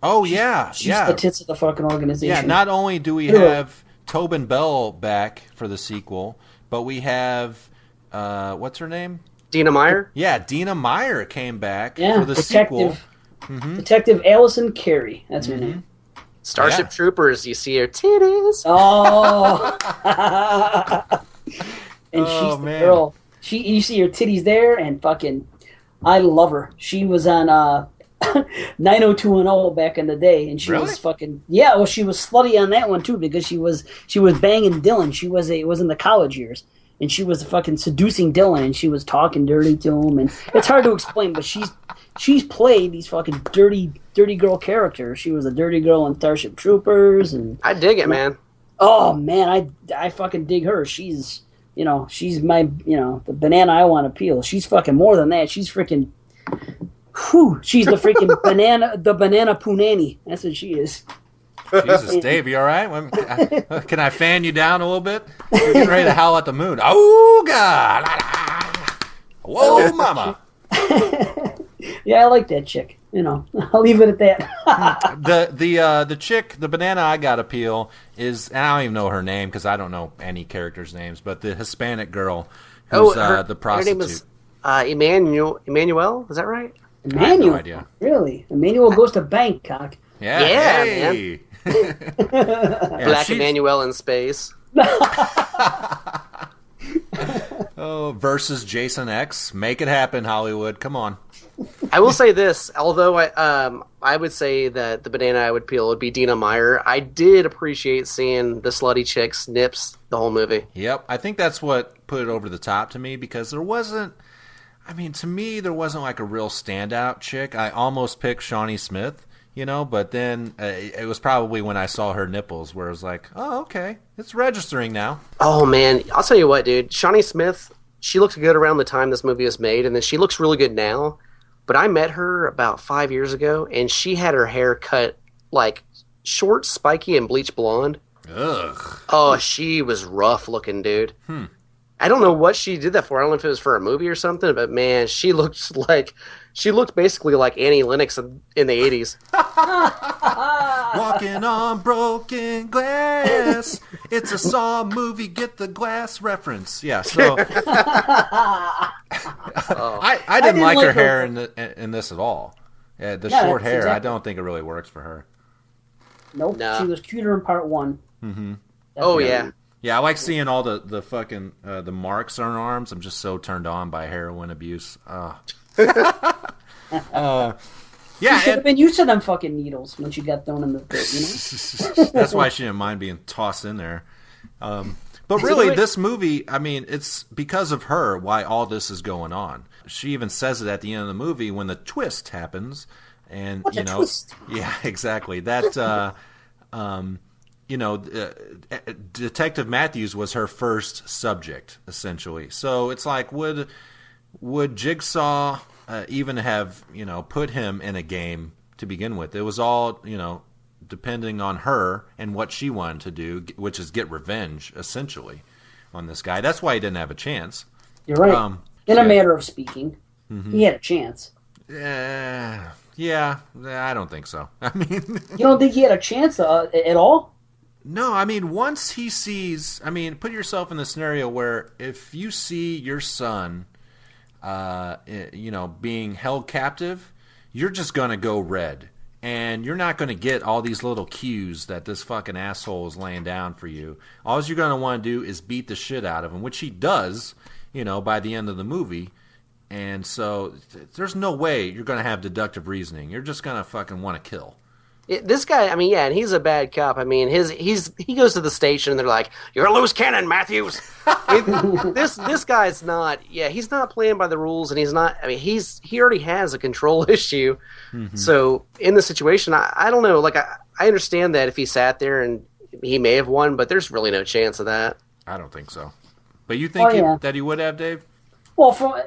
Oh, yeah. She's yeah. the tits of the fucking organization. Yeah, not only do we have Tobin Bell back for the sequel, but we have, what's her name? Dina Meyer? Yeah, Dina Meyer came back Yeah, for the sequel. Detective Allison Carey. That's her name. Starship Troopers, you see her titties. Oh. And she's the man. girl. You see her titties there, and fucking, I love her. She was on 90210 back in the day, and she was fucking, yeah. Well, she was slutty on that one too, because she was banging Dylan. It was in the college years, and she was fucking seducing Dylan, and she was talking dirty to him, and it's hard to explain, but she's played these fucking dirty girl characters. She was a dirty girl in Starship Troopers, and I dig it, man. oh man, I fucking dig her. She's she's my, the banana I want to peel. She's fucking more than that. She's freaking, she's the freaking banana punani. That's what she is. Jesus, Dave, you all right? Can I fan you down a little bit? You're getting ready to howl at the moon. Oh, God. Whoa, mama. Yeah, I like that chick. I'll leave it at that. The chick, the banana I got to peel is, and I don't even know her name because I don't know any characters' names, but the Hispanic girl who's the prostitute. Her name is Emmanuel, is that right? Emmanuel? I have no idea. Really? Emmanuel goes to Bangkok. Yeah, Yeah, hey. Black Emmanuel in space. Versus Jason X. Make it happen, Hollywood. Come on. I will say this, although I would say that the banana I would peel would be Dina Meyer, I did appreciate seeing the slutty chick's nips the whole movie. Yep, I think that's what put it over the top to me, because there wasn't, to me, there wasn't like a real standout chick. I almost picked Shawnee Smith, but then it was probably when I saw her nipples where it was like, oh, okay, it's registering now. Oh, man, I'll tell you what, dude. Shawnee Smith, she looked good around the time this movie was made, and then she looks really good now. But I met her about 5 years ago, and she had her hair cut like short, spiky, and bleach blonde. Ugh. Oh, she was rough looking, dude. I don't know what she did that for. I don't know if it was for a movie or something, but man, she looked basically like Annie Lennox in the 80s. Walking on broken glass. It's a Saw movie. Get the glass reference. Yeah, so I didn't like her hair in this at all. Yeah, the short hair, exactly. I don't think it really works for her. Nope. No. She was cuter in part one. Mm-hmm. Oh, yeah. Yeah, I like seeing all the fucking the marks on her arms. I'm just so turned on by heroin abuse. Yeah, she should have been used to them fucking needles when she got thrown in the pit, That's why she didn't mind being tossed in there. But really, this movie, it's because of her why all this is going on. She even says it at the end of the movie when the twist happens, and What's a twist? Yeah, exactly. That Detective Matthews was her first subject, essentially. So it's like, would Jigsaw even have, put him in a game to begin with? It was all, depending on her and what she wanted to do, which is get revenge, essentially. on this guy. That's why he didn't have a chance. You're right. In a matter of speaking, he had a chance. Yeah, I don't think so. I mean, you don't think he had a chance at all? No, I mean, once he sees, put yourself in the scenario where if you see your son, being held captive, you're just going to go red. And you're not going to get all these little cues that this fucking asshole is laying down for you. All you're going to want to do is beat the shit out of him, which he does, by the end of the movie. And so there's no way you're going to have deductive reasoning. You're just going to fucking want to kill. This guy, and he's a bad cop. He goes to the station and they're like, "You're a loose cannon, Matthews." This guy's not. Yeah, he's not playing by the rules, and he's not. He already has a control issue. Mm-hmm. So in the situation, I don't know. Like I understand that if he sat there and he may have won, but there's really no chance of that. I don't think so. But you think that he would have, Dave? Well,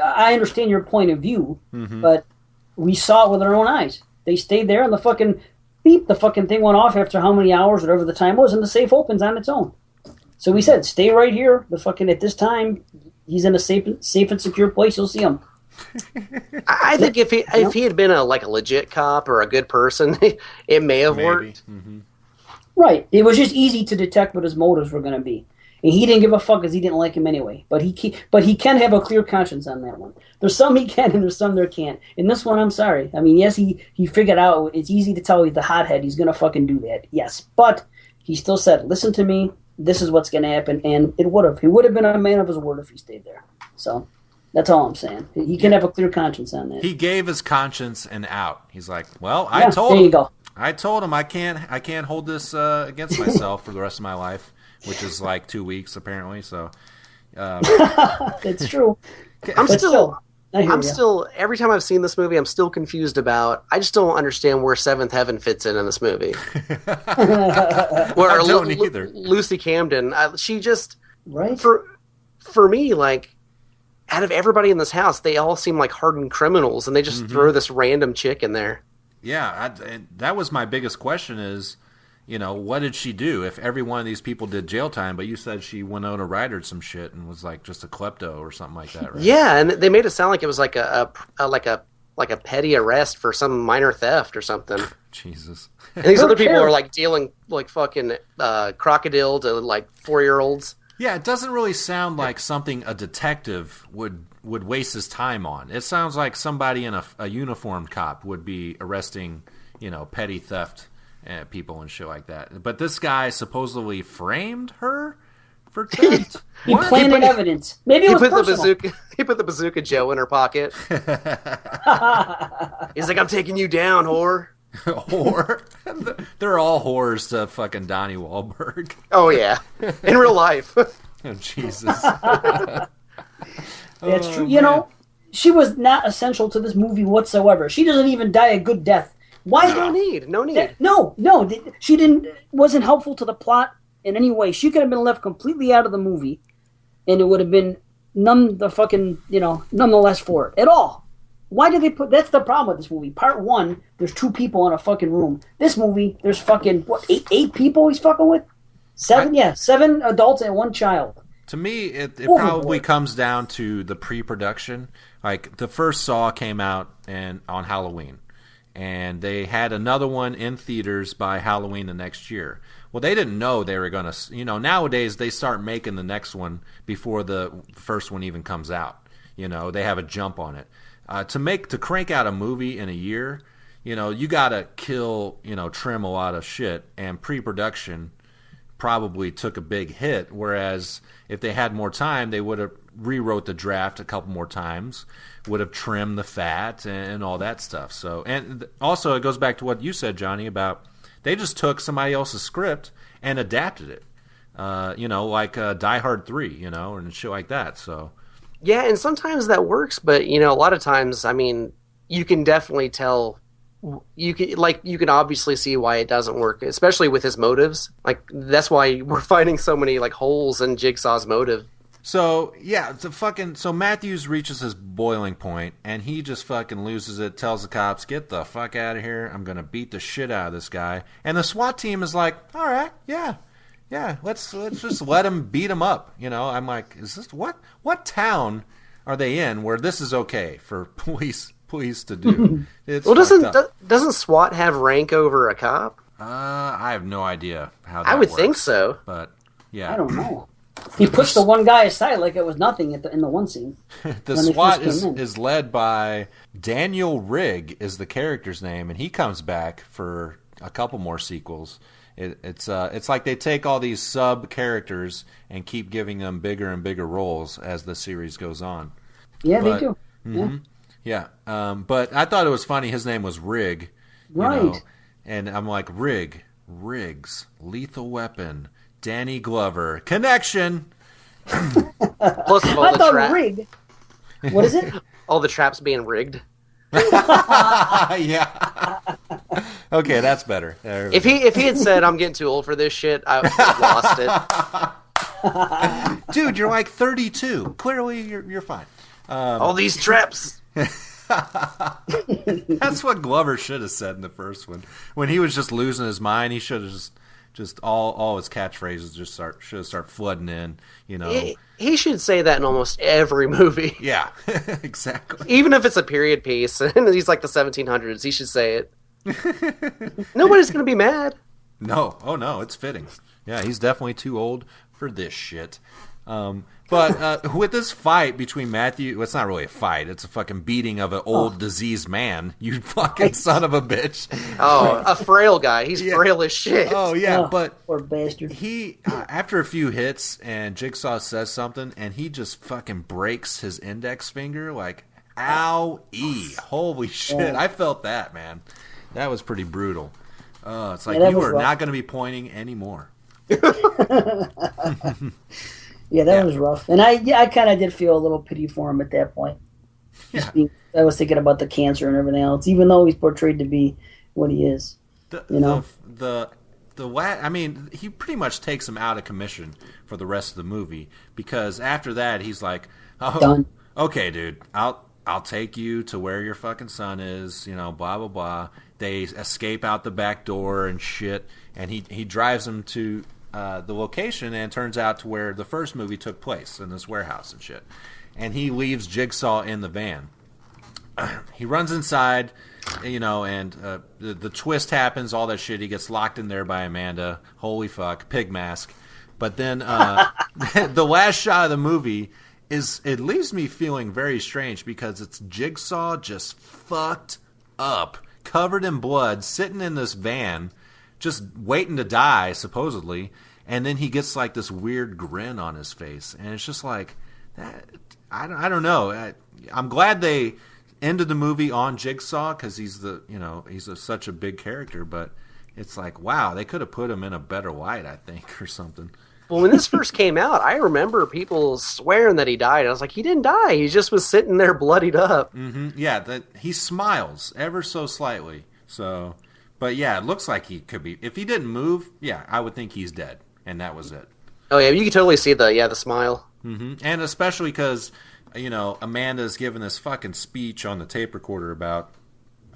I understand your point of view, but we saw it with our own eyes. They stayed there, and the fucking beep, the fucking thing went off after how many hours, whatever the time was, and the safe opens on its own. So we said, stay right here. The fucking at this time, he's in a safe and secure place. You'll see him. I think if he had been a legit cop or a good person, it may have worked. Mm-hmm. Right. It was just easy to detect what his motives were going to be. And he didn't give a fuck because he didn't like him anyway. But he can have a clear conscience on that one. There's some he can and there's some there can't. In this one, I'm sorry. Yes, he figured out, it's easy to tell he's the hothead. He's going to fucking do that. Yes. But he still said, listen to me. This is what's going to happen. And it would have. He would have been a man of his word if he stayed there. So that's all I'm saying. He can have a clear conscience on that. He gave his conscience an out. He's like, well, I told him. I told him I can't hold this against myself for the rest of my life. Which is like 2 weeks apparently. So that's true. I'm still every time I've seen this movie, I'm still confused about. I just don't understand where Seventh Heaven fits in this movie. I don't either. Lucy Camden, she just right for me, like out of everybody in this house, they all seem like hardened criminals, and they just throw this random chick in there. Yeah, that was my biggest question is, what did she do? If every one of these people did jail time, but you said she went out and ridered some shit and was like just a klepto or something like that, right? Yeah, and they made it sound like it was like a petty arrest for some minor theft or something. Jesus. And these other people are like dealing like fucking crocodile to like 4-year-olds. Yeah, it doesn't really sound like something a detective would waste his time on. It sounds like somebody in a uniformed cop would be arresting, petty theft people and shit like that. But this guy supposedly framed her for theft. He planted evidence. Maybe it was personal. He put the bazooka Joe in her pocket. He's like, I'm taking you down, whore. Whore? They're all whores to fucking Donnie Wahlberg. Oh, yeah. In real life. Oh, Jesus. That's true. She was not essential to this movie whatsoever. She doesn't even die a good death. Why? No need. No. She wasn't helpful to the plot in any way. She could have been left completely out of the movie, and it would have been nonetheless for it at all. Why did they put? That's the problem with this movie. Part 1, there's 2 people in a fucking room. This movie, there's fucking eight people he's fucking with. 7 adults and 1 child. To me, it probably comes down to the pre-production. Like the first Saw came out on Halloween. And they had another one in theaters by Halloween the next year. Well, they didn't know they were going to... nowadays they start making the next one before the first one even comes out. They have a jump on it. To crank out a movie in a year, you got to trim a lot of shit. And pre-production probably took a big hit. Whereas if they had more time, they would have rewrote the draft a couple more times, would have trimmed the fat and all that stuff. So, and also it goes back to what you said, Johnny, about they just took somebody else's script and adapted it. Like Die Hard 3, and shit like that. So, yeah, and sometimes that works, but a lot of times, you can definitely tell. You can obviously see why it doesn't work, especially with his motives. Like that's why we're finding so many like holes in Jigsaw's motive. So, yeah, so Matthews reaches his boiling point, and he just fucking loses it, tells the cops, get the fuck out of here, I'm going to beat the shit out of this guy. And the SWAT team is like, all right, yeah. Yeah, let's just let them beat them up. You know, I'm like, is this what town are they in where this is okay for police to do? It's Well, fucked up. doesn't SWAT have rank over a cop? I have no idea how that I would works, think so. but yeah, I don't know. He pushed the one guy aside like it was nothing in the one scene. The when they SWAT first came in. is led by Daniel Rigg is the character's name, and he comes back for a couple more sequels. It's like they take all these sub characters and keep giving them bigger and bigger roles as the series goes on. Yeah, But- they do. Yeah, but I thought it was funny. His name was Rigg, Right. And I'm like, Riggs, Lethal Weapon, Danny Glover, connection. Plus all I the thought rig. What is it? all the traps being rigged. Yeah. Okay, that's better. There we If he had said I'm getting too old for this shit, I would have lost it. Dude, you're like 32. Clearly, you're fine. All these traps. That's what Glover should have said in the first one. When he was just losing his mind, he should have just all his catchphrases should have started flooding in. You know. He should say that in almost every movie. Yeah, exactly. Even if it's a period piece and he's like the 1700s, he should say it. Nobody's going to be mad. No, oh no, it's fitting. Yeah, he's definitely too old for this shit. But with this fight between Matthew, well, it's not really a fight. It's a fucking beating of an old diseased man. You fucking son of a bitch. Oh, a frail guy. He's frail as shit. Oh yeah, but poor bastard. he after a few hits and Jigsaw says something and he just fucking breaks his index finger like ow-ee. Holy shit. I felt that, man. That was pretty brutal. It's like you are not going to be pointing anymore. Yeah, that was rough. And I kind of did feel a little pity for him at that point. I was thinking about the cancer and everything else, even though he's portrayed to be what he is. I mean, he pretty much takes him out of commission for the rest of the movie because after that he's like, "Oh, Done. Okay, dude, I'll take you to where your fucking son is." You know, blah blah blah. They escape out the back door and shit, and he drives them to the location, and it turns out to where the first movie took place in this warehouse and shit. And he leaves Jigsaw in the van. He runs inside, you know, and the twist happens, all that shit. He gets locked in there by Amanda. Holy fuck, pig mask. But then the last shot of the movie it leaves me feeling very strange because it's Jigsaw just fucked up, covered in blood, sitting in this van, just waiting to die, supposedly. And then he gets like this weird grin on his face, and it's just like that. I don't know. I'm glad they ended the movie on Jigsaw because he's such a big character. But it's like, wow, they could have put him in a better light, I think, or something. Well, when this first came out, I remember people swearing that he died. I was like, he didn't die. He just was sitting there bloodied up. Mm-hmm. Yeah, that he smiles ever so slightly. So, but yeah, it looks like he could be. If he didn't move, yeah, I would think he's dead, and that was it. Oh yeah, you can totally see the smile. Mm-hmm. And especially because, you know, Amanda's giving this fucking speech on the tape recorder about,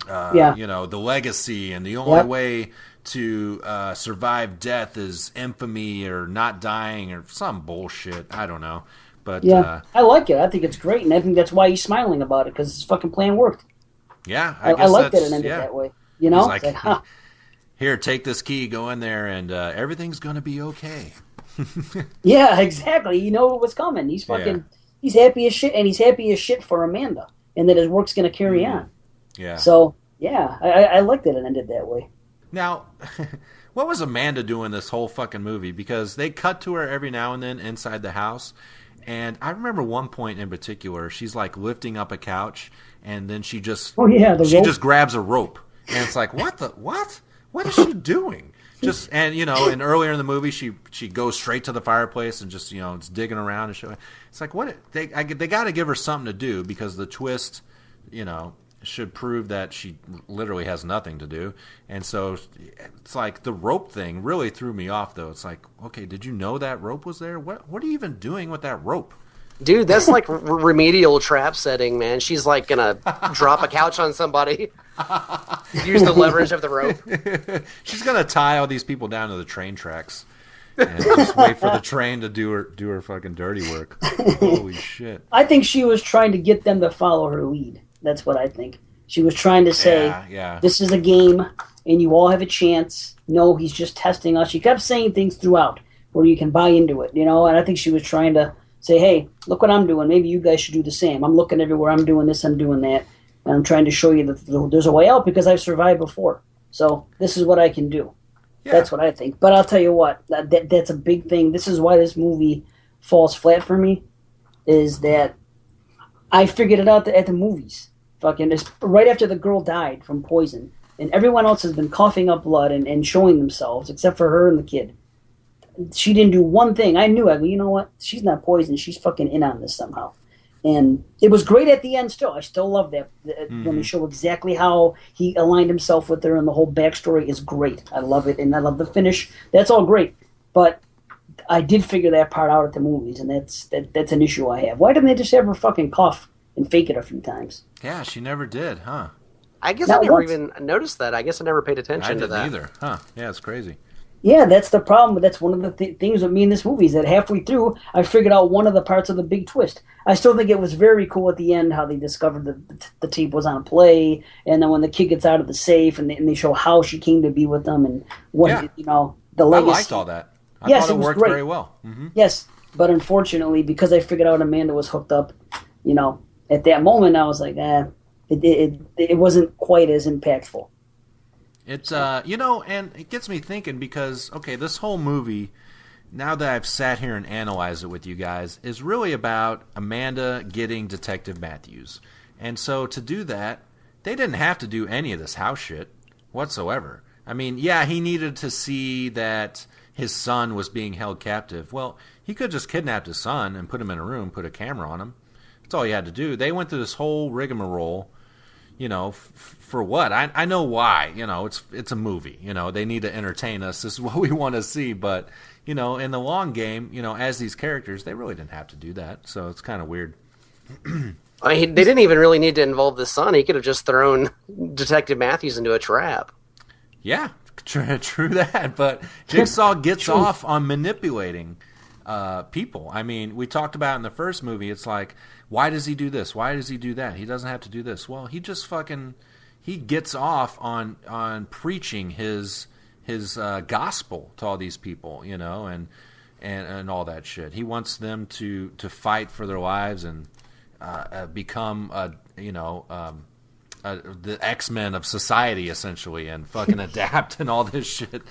you know, the legacy and the only way to survive death is infamy or not dying or some bullshit. I don't know. But I like it. I think it's great, and I think that's why he's smiling about it, because his fucking plan worked. Yeah, I like that it ended that way. You know? He's like, here, take this key, go in there, and everything's going to be okay. Yeah, exactly. You know what's coming. He's fucking, he's happy as shit, and he's happy as shit for Amanda, and that his work's going to carry on. Yeah. So, yeah, I like that it ended that way. Now, what was Amanda doing this whole fucking movie? Because they cut to her every now and then inside the house, and I remember one point in particular, she's like lifting up a couch, and then she just just grabs a rope, and it's like, what is she doing? Just, and you know, and earlier in the movie, she goes straight to the fireplace and just, you know, it's digging around and shit. It's like, what they got to give her something to do, because the twist, you know, should prove that she literally has nothing to do. And so it's like the rope thing really threw me off, though. It's like, okay, did you know that rope was there? What are you even doing with that rope? Dude, that's like remedial trap setting, man. She's like gonna drop a couch on somebody. Use the leverage of the rope. She's gonna tie all these people down to the train tracks. And just wait for the train to do her fucking dirty work. Holy shit. I think she was trying to get them to follow her lead. That's what I think. She was trying to say, this is a game, and you all have a chance. No, he's just testing us. She kept saying things throughout where you can buy into it, you know? And I think she was trying to say, hey, look what I'm doing. Maybe you guys should do the same. I'm looking everywhere. I'm doing this. I'm doing that. And I'm trying to show you that there's a way out because I've survived before. So this is what I can do. Yeah. That's what I think. But I'll tell you what, that's a big thing. This is why this movie falls flat for me, is that I figured it out at the movies. Fucking right after the girl died from poison, and everyone else has been coughing up blood and showing themselves, except for her and the kid. She didn't do one thing. I knew, you know what? She's not poisoned. She's fucking in on this somehow. And it was great at the end still. I still love that. When they show exactly how he aligned himself with her, and the whole backstory is great. I love it, and I love the finish. That's all great. But I did figure that part out at the movies, and that's an issue I have. Why didn't they just have her fucking cough and fake it a few times? Yeah, she never did, huh? I guess I never even noticed that. I guess I never paid attention to that. I didn't either, huh? Yeah, it's crazy. Yeah, that's the problem. That's one of the things with me in this movie is that halfway through, I figured out one of the parts of the big twist. I still think it was very cool at the end how they discovered the tape was on a play, and then when the kid gets out of the safe, and they show how she came to be with them, and what the legacy. I liked all that. I thought it worked very well. Mm-hmm. Yes, but unfortunately, because I figured out Amanda was hooked up, at that moment, I was like, it wasn't quite as impactful. It's, and it gets me thinking because, okay, this whole movie, now that I've sat here and analyzed it with you guys, is really about Amanda getting Detective Matthews. And so to do that, they didn't have to do any of this house shit whatsoever. I mean, yeah, he needed to see that his son was being held captive. Well, he could just kidnap his son and put him in a room, put a camera on him. That's all he had to do. They went through this whole rigmarole. For what? I know why. It's a movie. They need to entertain us. This is what we want to see. But, in the long game, as these characters, they really didn't have to do that. So it's kind of weird. They didn't even really need to involve the son. He could have just thrown Detective Matthews into a trap. Yeah, true that. But Jigsaw gets off on manipulating people. I mean, we talked about in the first movie, it's like, why does he do this? Why does he do that? He doesn't have to do this. Well, he just he gets off on preaching his gospel to all these people, and all that shit. He wants them to fight for their lives and become the X-Men of society, essentially, and fucking adapt and all this shit.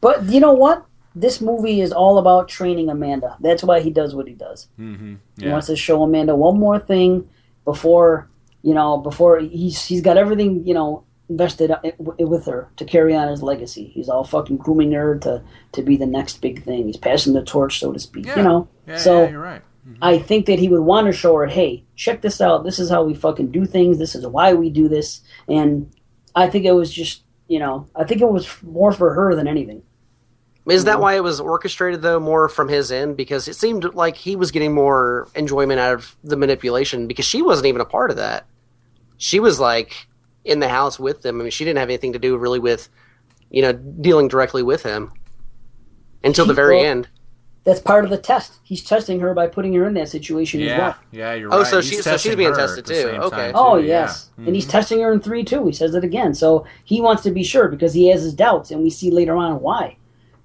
But you know what? This movie is all about training Amanda. That's why he does what he does. Mm-hmm. Yeah. He wants to show Amanda one more thing before he's got everything, invested with her to carry on his legacy. He's all fucking grooming her to be the next big thing. He's passing the torch, so to speak. Yeah. So you're right. Mm-hmm. I think that he would want to show her, hey, check this out. This is how we fucking do things. This is why we do this. And I think it was just, I think it was more for her than anything. Is that why it was orchestrated, though, more from his end? Because it seemed like he was getting more enjoyment out of the manipulation because she wasn't even a part of that. She was, in the house with them. I mean, she didn't have anything to do really with, dealing directly with him until the very end. That's part of the test. He's testing her by putting her in that situation as well. Yeah, you're right. Oh, so she's being tested, too. Okay. Oh, yes. Yeah. And he's testing her in 3, too. He says it again. So he wants to be sure because he has his doubts, and we see later on why.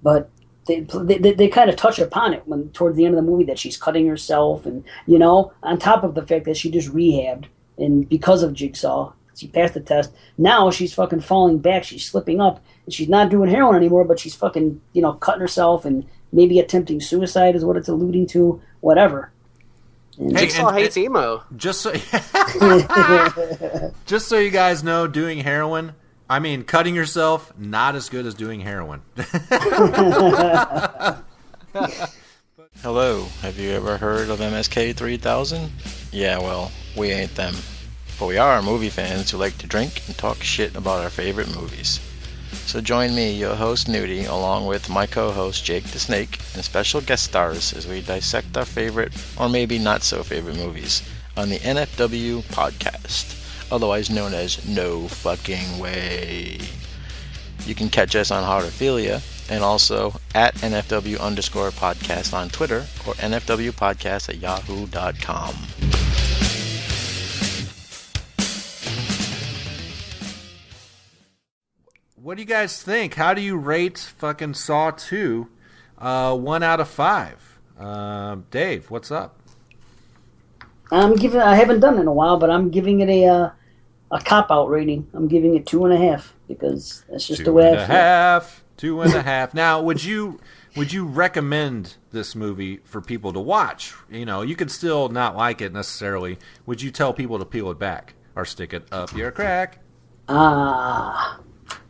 But they kind of touch upon it towards the end of the movie that she's cutting herself and, on top of the fact that she just rehabbed and because of Jigsaw, she passed the test. Now she's fucking falling back. She's slipping up and she's not doing heroin anymore, but she's fucking, cutting herself and maybe attempting suicide is what it's alluding to, whatever. And Jigsaw hates emo. Just so you guys know, doing heroin, I mean, cutting yourself, not as good as doing heroin. Hello, have you ever heard of MSK 3000? Yeah, well, we ain't them. But we are movie fans who like to drink and talk shit about our favorite movies. So join me, your host Nudie, along with my co-host Jake the Snake, and special guest stars as we dissect our favorite, or maybe not so favorite movies, on the NFW podcast. Otherwise known as No Fucking Way. You can catch us on Heartophilia and also at NFW_podcast on Twitter or NFWpodcast@yahoo.com. What do you guys think? How do you rate fucking Saw 2? 1 out of 5. Dave, what's up? I haven't done it in a while, but I'm giving it a cop-out rating. I'm giving it 2.5 because that's just the way I feel. 2.5. Now, would you recommend this movie for people to watch? You know, you could still not like it necessarily. Would you tell people to peel it back or stick it up your crack?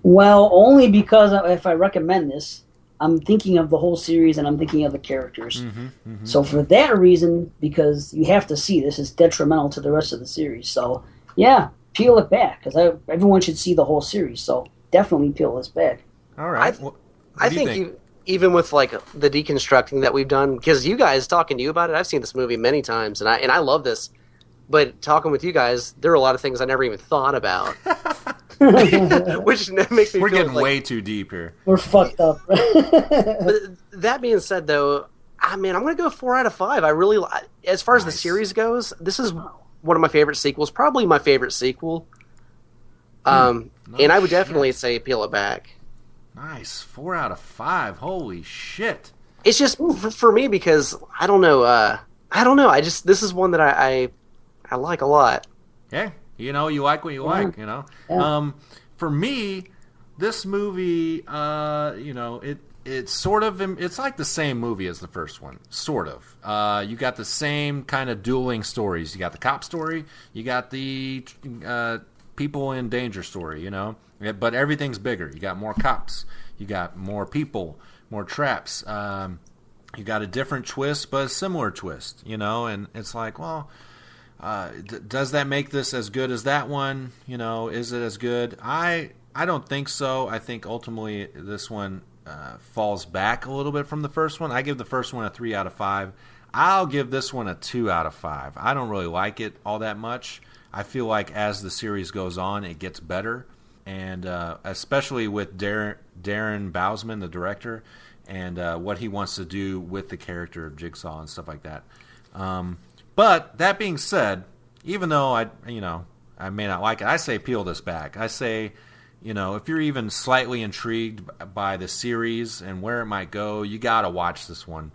Well, only because if I recommend this, I'm thinking of the whole series and I'm thinking of the characters. So for that reason, because you have to see this, it's detrimental to the rest of the series. So, yeah, peel it back because everyone should see the whole series. So definitely peel this back. All right. I think even with like the deconstructing that we've done, because you guys talking to you about it, I've seen this movie many times and I love this. But talking with you guys, there are a lot of things I never even thought about. Which makes me We're feel getting like, way too deep here. We're fucked up. But that being said, though, I'm going to go 4 out of 5. I really, as far as the series goes, this is one of my favorite sequels, probably my favorite sequel. And I would definitely say peel it back. Nice. 4 out of 5. Holy shit. It's just for me because I don't know. This is one that I like a lot. Yeah. You know, you like what you like, you know. Yeah. For me, this movie, you know, it's sort of, it's like the same movie as the first one, sort of. You got the same kind of dueling stories. You got the cop story, you got the people in danger story, you know. But everything's bigger. You got more cops, you got more people, more traps. You got a different twist, but a similar twist, you know. And it's like, well, does that make this as good as that one? You know, is it as good? I don't think so. I think ultimately this one falls back a little bit from the first one. I give the first one a 3 out of 5. I'll give this one a 2 out of 5. I don't really like it all that much. I feel like as the series goes on, it gets better, and especially with Darren Bousman, the director, and what he wants to do with the character of Jigsaw and stuff like that. But that being said, even though I may not like it, I say peel this back. I say, you know, if you're even slightly intrigued by the series and where it might go, you gotta watch this one,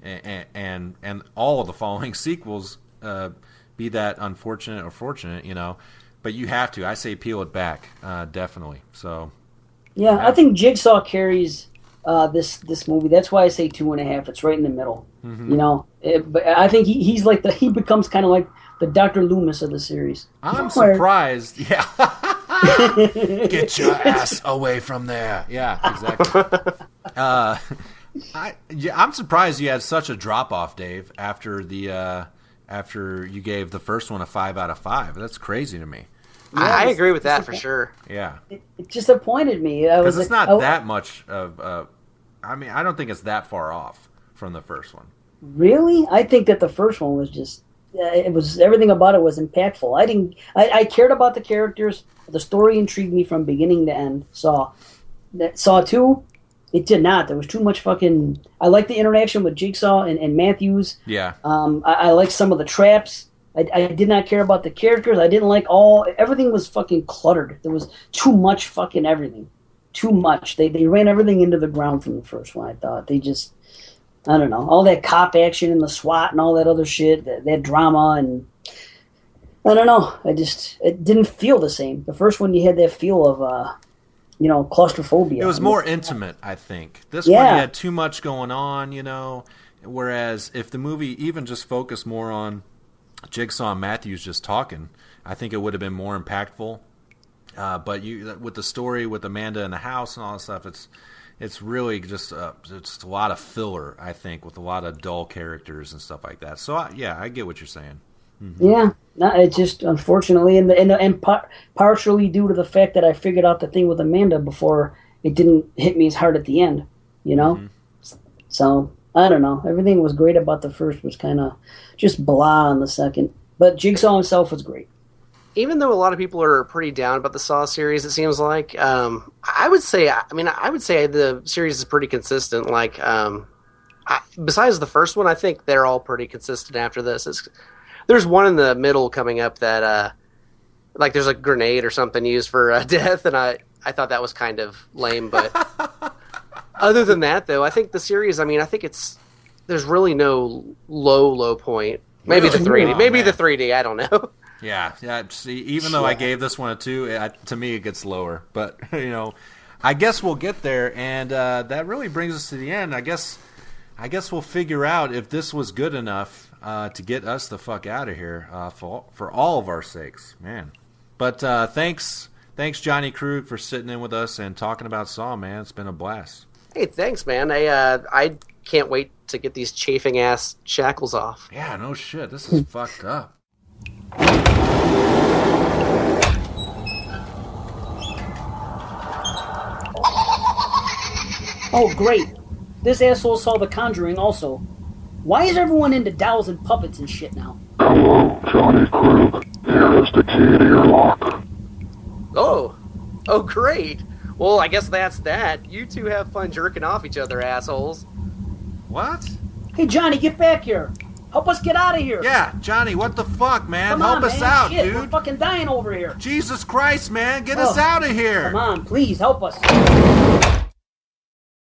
and all of the following sequels, be that unfortunate or fortunate, you know. But you have to. I say peel it back, definitely. So. Yeah, I think Jigsaw carries this movie. That's why I say 2.5. It's right in the middle. You know, but I think he becomes kind of like the Dr. Loomis of the series. I'm surprised. Yeah. Get your ass away from there. Yeah, exactly. I'm surprised you had such a drop off, Dave, after you gave the first one a 5 out of 5. That's crazy to me. Yeah, I agree with that for sure. Yeah, it disappointed me. Because it's not that much of. I mean, I don't think it's that far off from the first one. Really? I think that the first one was just it was everything about it was impactful. I cared about the characters. The story intrigued me from beginning to end. Saw 2, it did not. There was too much fucking. I like the interaction with Jigsaw and Matthews. Yeah. I like some of the traps. I did not care about the characters. I didn't like everything was fucking cluttered. There was too much fucking everything. Too much. They ran everything into the ground from the first one, I thought. They just, I don't know, all that cop action and the SWAT and all that other shit, that drama, and I don't know. It didn't feel the same. The first one, you had that feel of, you know, claustrophobia. It was more intimate, I think. This one, you had too much going on, you know, whereas if the movie even just focused more on Jigsaw and Matthews just talking, I think it would have been more impactful. But with the story with Amanda in the house and all that stuff, it's really just it's a lot of filler, I think, with a lot of dull characters and stuff like that. So I get what you're saying. Mm-hmm. Yeah, no, it just unfortunately, and partially due to the fact that I figured out the thing with Amanda before it didn't hit me as hard at the end, you know. Mm-hmm. So I don't know. Everything was great about the first was kind of just blah on the second, but Jigsaw himself was great. even though a lot of people are pretty down about the Saw series, it seems like I would say the series is pretty consistent. Like, besides the first one, I think they're all pretty consistent after this. There's one in the middle coming up that like there's a grenade or something used for death, and I thought that was kind of lame. But other than that, though, I think the series. I mean, I think there's really no low point. Maybe the 3D. Maybe the 3D. I don't know. Yeah. See, even though I gave this one a 2, to me it gets lower. But I guess we'll get there, and that really brings us to the end. I guess we'll figure out if this was good enough to get us the fuck out of here for all of our sakes, man. But thanks, Johnny Krueg, for sitting in with us and talking about Saw, man. It's been a blast. Hey, thanks, man. I can't wait to get these chafing ass shackles off. Yeah, no shit. This is fucked up. Oh, great. This asshole saw The Conjuring also. Why is everyone into dolls and puppets and shit now? Hello, Johnny Krueg. Here is the key to your lock. Oh, great. Well, I guess that's that. You two have fun jerking off each other, assholes. What? Hey, Johnny, get back here. Help us get out of here. Yeah, Johnny, what the fuck, man? Come Help on, us man. out, Shit, dude. We're fucking dying over here. Jesus Christ, man. Get us out of here. Come on, please, help us.